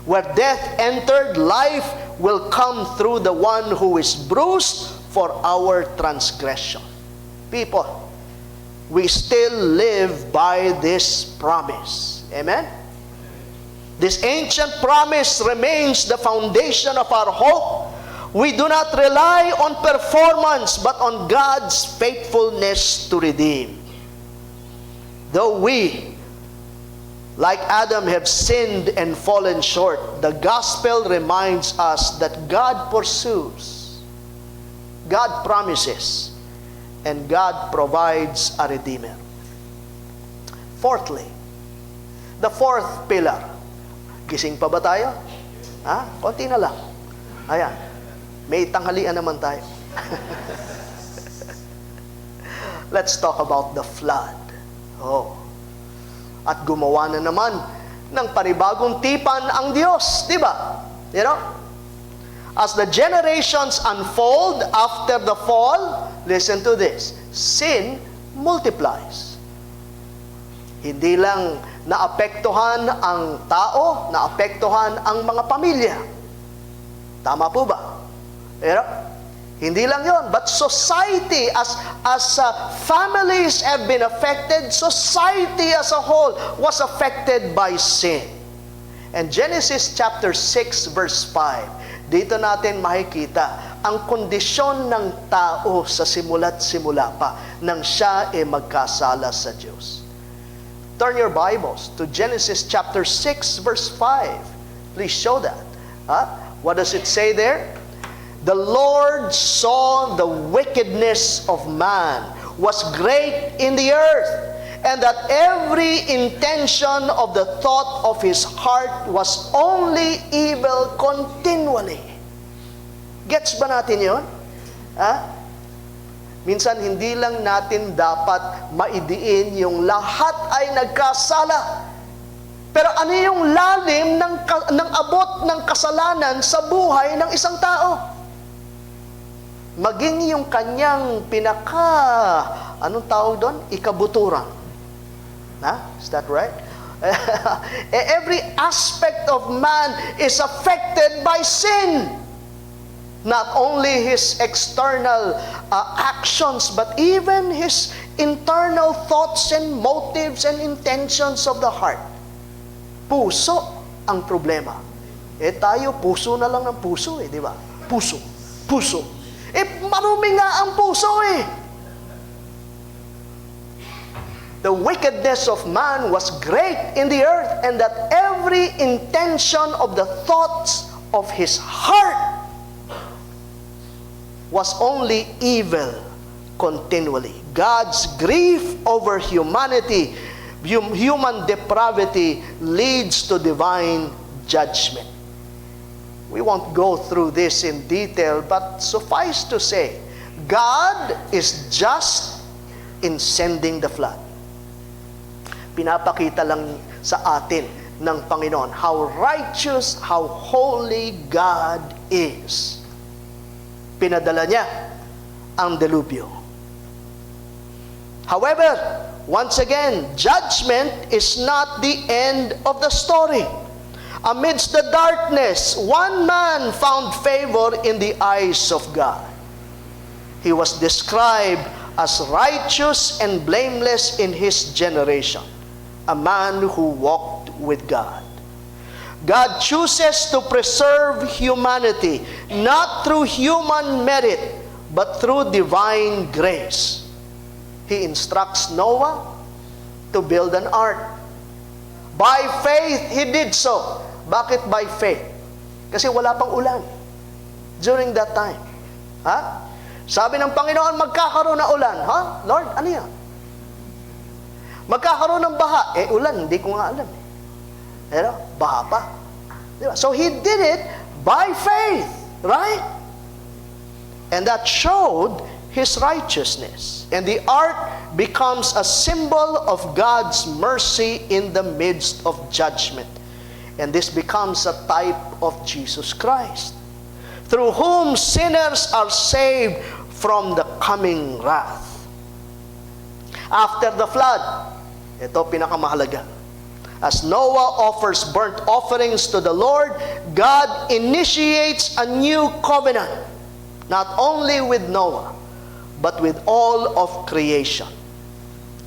Where death entered, life will come through the one who is bruised for our transgression. People, we still live by this promise. Amen? This ancient promise remains the foundation of our hope. We do not rely on performance, but on God's faithfulness to redeem. Though we, like Adam, have sinned and fallen short, the gospel reminds us that God pursues, God promises, and God provides a Redeemer. Fourthly, the fourth pillar. Gising pa ba tayo? Konti na lang. Ayan. May tanghalian naman tayo. Let's talk about the flood. At gumawa na naman ng panibagong tipan ang Diyos, di ba? You know? As the generations unfold after the fall, listen to this, sin multiplies. Hindi lang naapektuhan ang tao, naapektuhan ang mga pamilya. Tama po ba? Pero, hindi lang yon, but society, as families have been affected, society as a whole was affected by sin. And Genesis chapter 6 verse 5, dito natin makikita ang kondisyon ng tao sa simula't simula pa nang siya magkasala sa Diyos. Turn your Bibles to Genesis chapter 6 verse 5. Please show that. What does it say there? The Lord saw the wickedness of man was great in the earth, and that every intention of the thought of his heart was only evil continually. Gets ba natin yun? Minsan hindi lang natin dapat maidiin yung lahat ay nagkasala. Pero ano yung lalim ng abot ng kasalanan sa buhay ng isang tao? Maging yung kanyang anong tawag doon? Ikabuturan. Is that right? Every aspect of man is affected by sin. Not only his external actions, but even his internal thoughts and motives and intentions of the heart. Puso ang problema. Tayo, puso na lang ng puso di ba? Puso. Marumi nga ang puso The wickedness of man was great in the earth, and that every intention of the thoughts of his heart was only evil continually. God's grief over humanity, human depravity, leads to divine judgment. We won't go through this in detail, but suffice to say, God is just in sending the flood. Pinapakita lang sa atin ng Panginoon how righteous, how holy God is. Pinadala niya ang delubyo. However, once again, judgment is not the end of the story. Amidst the darkness, one man found favor in the eyes of God. He was described as righteous and blameless in his generation, a man who walked with God. God chooses to preserve humanity, not through human merit, but through divine grace. He instructs Noah to build an ark. By faith, he did so. Bakit by faith? Kasi wala pang ulan during that time. Ha? Sabi ng Panginoon, magkakaroon ng ulan. Ha? Lord, ano yan? Magkakaroon ng baha. Ulan, hindi ko nga alam. Pero, baha pa. Diba? So, he did it by faith. Right? And that showed his righteousness. And the ark becomes a symbol of God's mercy in the midst of judgment. And this becomes a type of Jesus Christ, through whom sinners are saved from the coming wrath. After the flood, ito pinakamahalaga. As Noah offers burnt offerings to the Lord, God initiates a new covenant, not only with Noah, but with all of creation.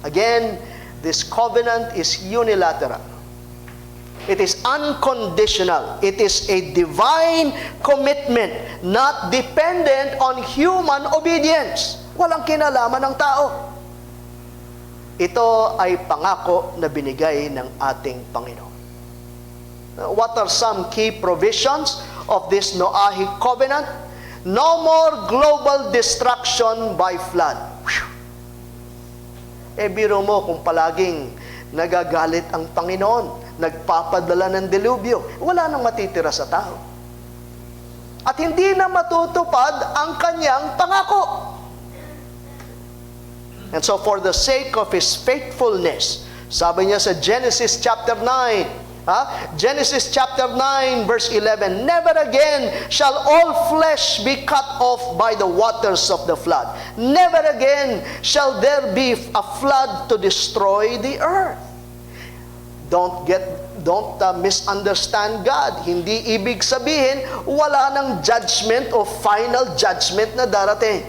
Again, this covenant is unilateral. It is unconditional. It is a divine commitment, not dependent on human obedience. Walang kinalaman ng tao. Ito ay pangako na binigay ng ating Panginoon. What are some key provisions of this Noahic covenant? No more global destruction by flood. Biro mo kung palaging nagagalit ang Panginoon, nagpapadala ng delubyo, wala nang matitira sa tao. At hindi na matutupad ang kanyang pangako. And so for the sake of His faithfulness, sabi niya sa Genesis chapter 9, Genesis chapter 9 verse 11, never again shall all flesh be cut off by the waters of the flood. Never again shall there be a flood to destroy the earth. Don't misunderstand God. Hindi ibig sabihin wala ng judgment o final judgment na darating.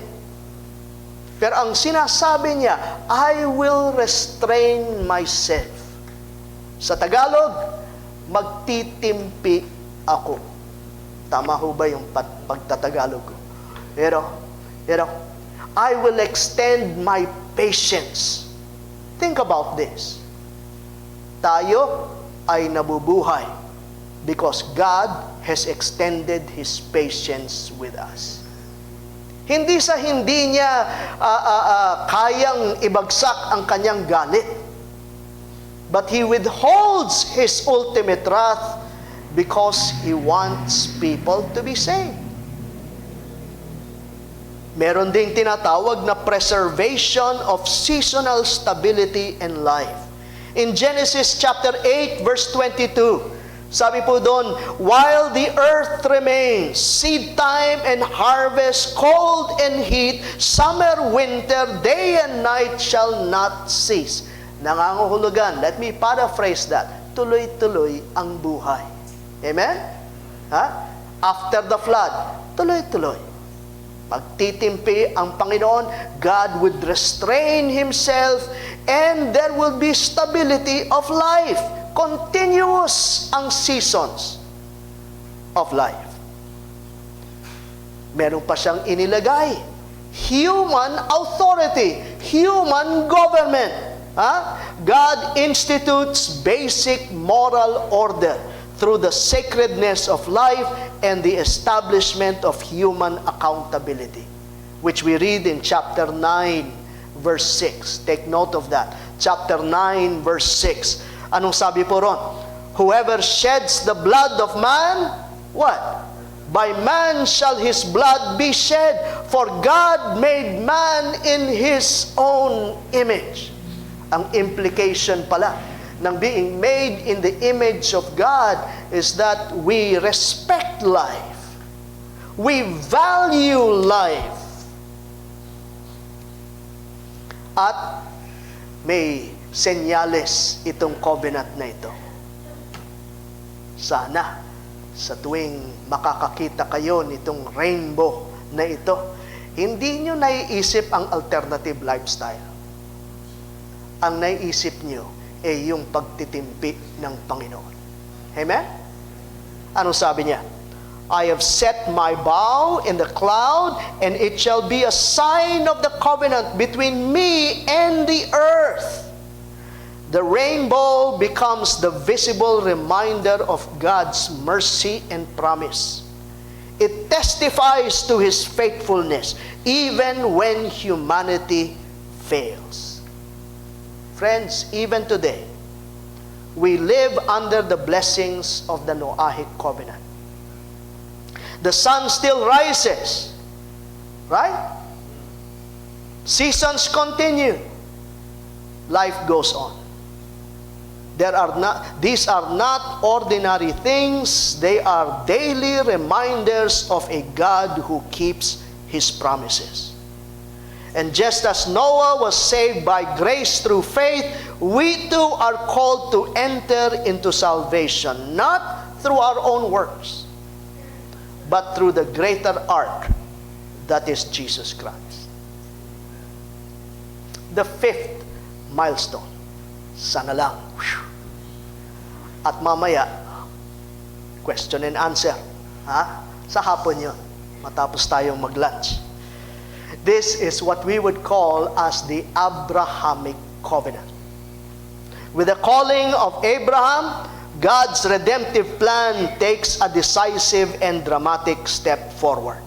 Pero ang sinasabi niya, I will restrain myself. Sa Tagalog, magtitimpi ako. Tama ho ba yung pagtatagalog ko? Pero, I will extend my patience. Think about this. Tayo ay nabubuhay because God has extended His patience with us. Hindi sa hindi niya kayang ibagsak ang kanyang galit. But He withholds His ultimate wrath because He wants people to be saved. Meron ding tinatawag na preservation of seasonal stability and life. In Genesis chapter 8 verse 22, sabi po doon, while the earth remains, seed time and harvest, cold and heat, summer, winter, day and night shall not cease. Nangangahulugan, let me paraphrase that, tuloy-tuloy ang buhay. Amen? After the flood, tuloy-tuloy. Pagtitimpi ang Panginoon, God would restrain Himself and there will be stability of life. Continuous ang seasons of life. Meron pa siyang inilagay. Human authority, human government. God institutes basic moral order through the sacredness of life and the establishment of human accountability, which we read in chapter 9, verse 6. Take note of that. Chapter 9, verse 6. Anong sabi po ron? Whoever sheds the blood of man, what? By man shall his blood be shed, for God made man in His own image. Ang implication pala ng being made in the image of God is that we respect life. We value life. At may senyales itong covenant na ito. Sana sa tuwing makakakita kayo nitong rainbow na ito, hindi nyo naiisip ang alternative lifestyle. Ang naiisip nyo ay yung pagtitimpi ng Panginoon. Amen? Anong sabi niya? I have set my bow in the cloud, and it shall be a sign of the covenant between me and the earth. The rainbow becomes the visible reminder of God's mercy and promise. It testifies to His faithfulness even when humanity fails. Friends, even today, we live under the blessings of the Noahic covenant. The sun still rises, right? Seasons continue. Life goes on. These are not ordinary things. They are daily reminders of a God who keeps His promises. And just as Noah was saved by grace through faith, we too are called to enter into salvation, not through our own works, but through the greater ark, that is Jesus Christ. The fifth milestone. Sana lang. At mamaya, question and answer. Sa hapon yun. Matapos tayong mag-lunch. This is what we would call as the Abrahamic covenant. With the calling of Abraham, God's redemptive plan takes a decisive and dramatic step forward.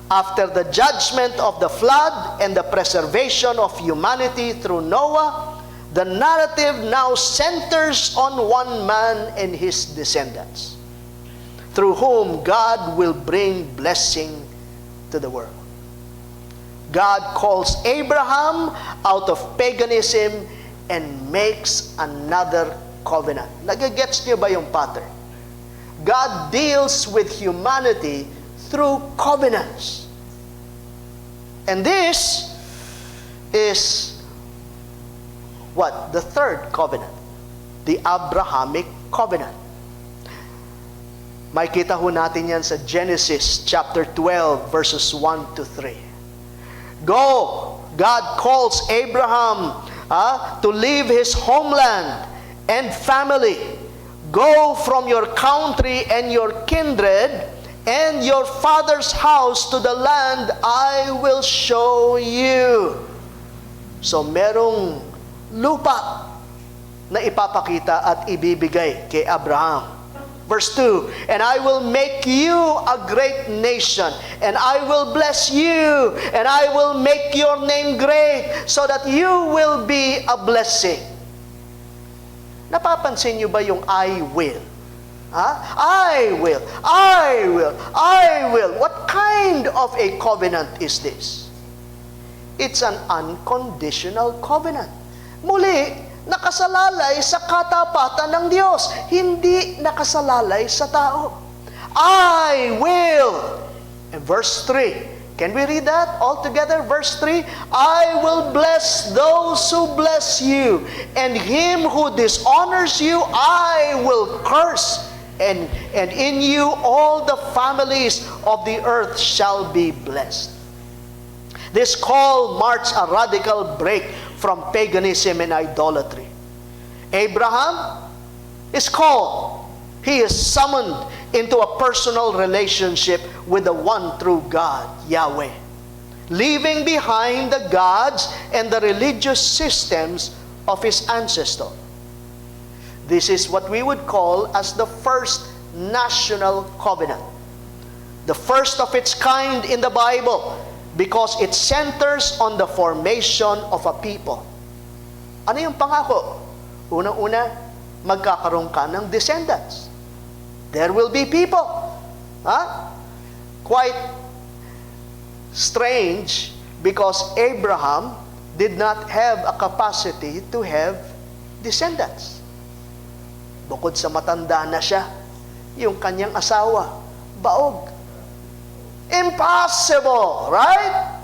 After the judgment of the flood and the preservation of humanity through Noah, the narrative now centers on one man and his descendants, through whom God will bring blessing to the world. God calls Abraham out of paganism and makes another covenant. Nagigets niyo ba yung pattern? God deals with humanity through covenants. And this is what? The third covenant. The Abrahamic covenant. Makikita ho natin yan sa Genesis chapter 12 verses 1 to 3. Go! God calls Abraham to leave his homeland and family. Go from your country and your kindred and your father's house to the land I will show you. So merong lupa na ipapakita at ibibigay kay Abraham. Verse 2, and I will make you a great nation, and I will bless you, and I will make your name great, so that you will be a blessing. Napapansin niyo ba yung I will? I will, I will, I will. What kind of a covenant is this? It's an unconditional covenant. Muli, nakasalalay sa katapatan ng Diyos, hindi nakasalalay sa tao. I will. And verse 3, can we read that all together? Verse 3, I will bless those who bless you, and him who dishonors you, I will curse. And in you all the families of the earth shall be blessed. This call marks a radical break from paganism and idolatry. Abraham is called. He is summoned into a personal relationship with the one true God, Yahweh, leaving behind the gods and the religious systems of his ancestors. This is what we would call as the first national covenant, the first of its kind in the Bible, because it centers on the formation of a people. Ano yung pangako? Unang-una, magkakaroon ka ng descendants. There will be people. Quite strange because Abraham did not have a capacity to have descendants. Bukod sa matanda na siya, yung kanyang asawa, baog. Impossible, right?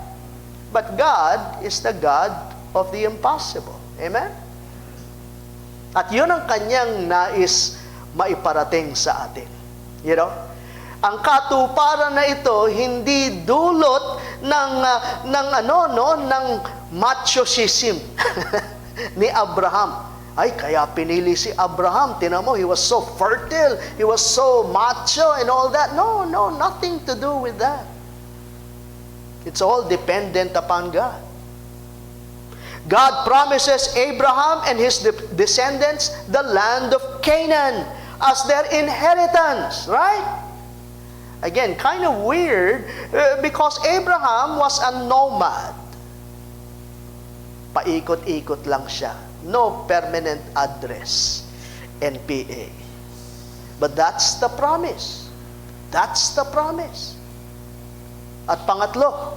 But God is the God of the impossible. Amen? At yun ang kanyang nais maiparating sa atin. You know? Ang katuparan na ito hindi dulot ng machoism ni Abraham. Ay, kaya pinili si Abraham. Tinan mo, he was so fertile, he was so macho and all that. No, nothing to do with that. It's all dependent upon God. God promises Abraham and his descendants the land of Canaan as their inheritance, right? Again, kind of weird because Abraham was a nomad. Paikot-ikot lang siya. No permanent address, NPA. But that's the promise. That's the promise. At pangatlo,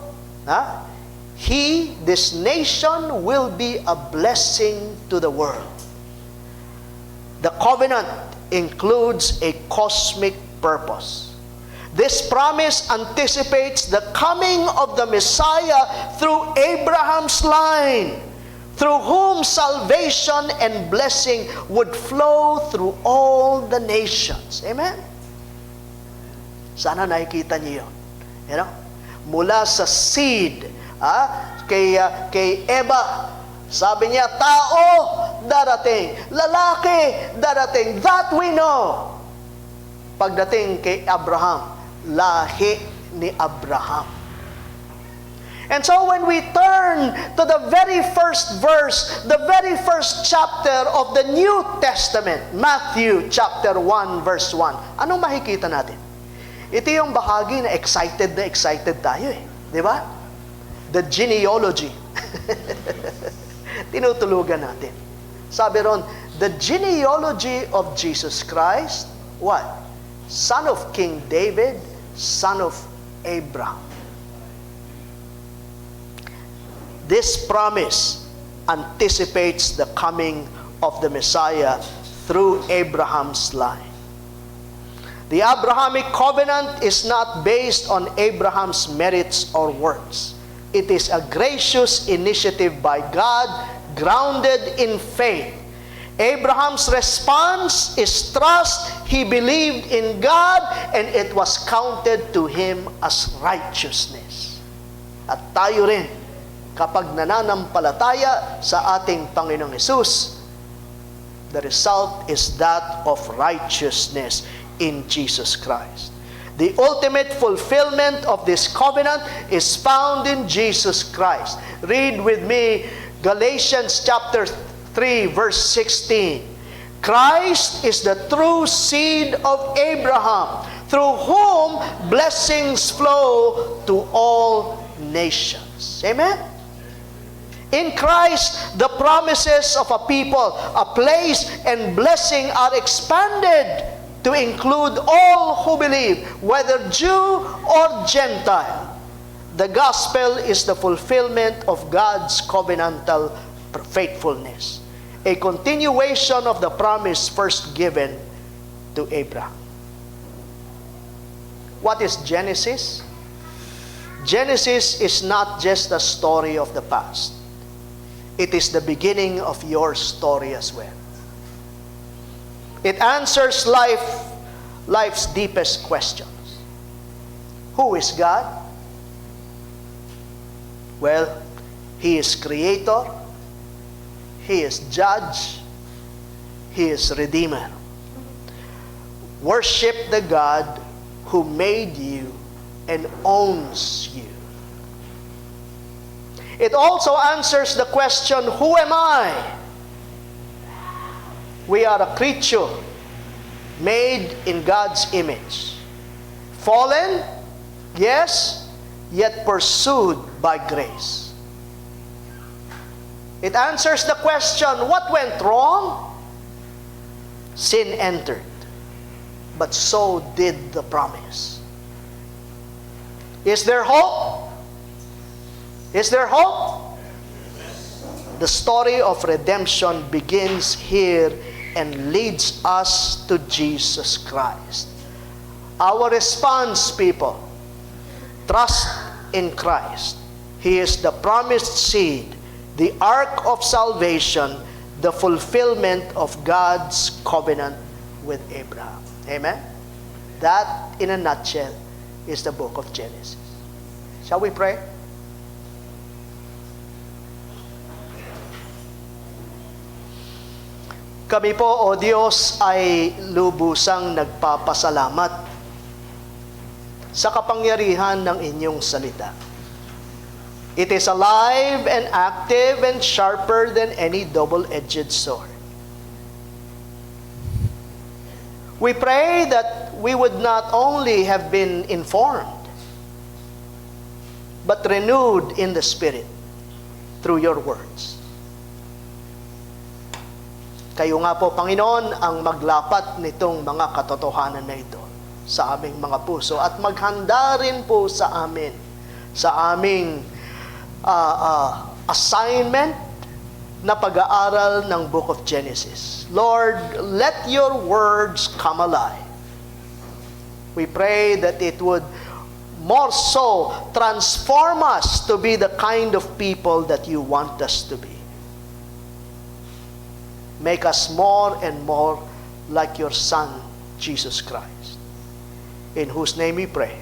this nation will be a blessing to the world. The covenant includes a cosmic purpose. This promise anticipates the coming of the Messiah through Abraham's line, through whom salvation and blessing would flow through all the nations. Amen? Sana nakikita niyo yun. You know? Mula sa seed, kay Eva, sabi niya, tao darating, lalaki darating, that we know. Pagdating kay Abraham, lahi ni Abraham. And so when we turn to the very first verse, the very first chapter of the New Testament, Matthew chapter 1 verse 1, anong makikita natin? Ito yung bahagi na excited tayo eh. Di ba? The genealogy. Tinutulugan natin. Sabi ron, the genealogy of Jesus Christ, what? Son of King David, son of Abraham. This promise anticipates the coming of the Messiah through Abraham's line. The Abrahamic covenant is not based on Abraham's merits or works. It is a gracious initiative by God grounded in faith. Abraham's response is trust. He believed in God and it was counted to him as righteousness. At tayo rin, kapag nananampalataya sa ating Panginoong Hesus, the result is that of righteousness in Jesus Christ. The ultimate fulfillment of this covenant is found in Jesus Christ. Read with me Galatians chapter 3 verse 16. Christ is the true seed of Abraham, through whom blessings flow to all nations. Amen? In Christ, the promises of a people, a place, and blessing are expanded to include all who believe, whether Jew or Gentile. The gospel is the fulfillment of God's covenantal faithfulness, a continuation of the promise first given to Abraham. What is Genesis? Genesis is not just a story of the past. It is the beginning of your story as well. It answers life's deepest questions. Who is God? Well, He is Creator, He is Judge, He is Redeemer. Worship the God who made you and owns you. It also answers the question, who am I? We are a creature made in God's image. Fallen, yes, yet pursued by grace. It answers the question, what went wrong? Sin entered, but so did the promise. Is there hope? Is there hope? The story of redemption begins here and leads us to Jesus Christ. Our response, people, trust in Christ. He is the promised seed, the ark of salvation, the fulfillment of God's covenant with Abraham. Amen? That, in a nutshell, is the book of Genesis. Shall we pray? Kami po, O Diyos, ay lubusang nagpapasalamat sa kapangyarihan ng inyong salita. It is alive and active and sharper than any double-edged sword. We pray that we would not only have been informed, but renewed in the Spirit through your words. Kayo nga po, Panginoon, ang maglapat nitong mga katotohanan na ito sa aming mga puso at maghanda rin po sa amin, sa aming assignment na pag-aaral ng Book of Genesis. Lord, let your words come alive. We pray that it would more so transform us to be the kind of people that you want us to be. Make us more and more like your Son, Jesus Christ, in whose name we pray.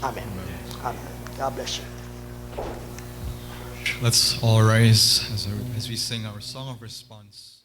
Amen. Amen. God bless you. Let's all rise as we sing our song of response.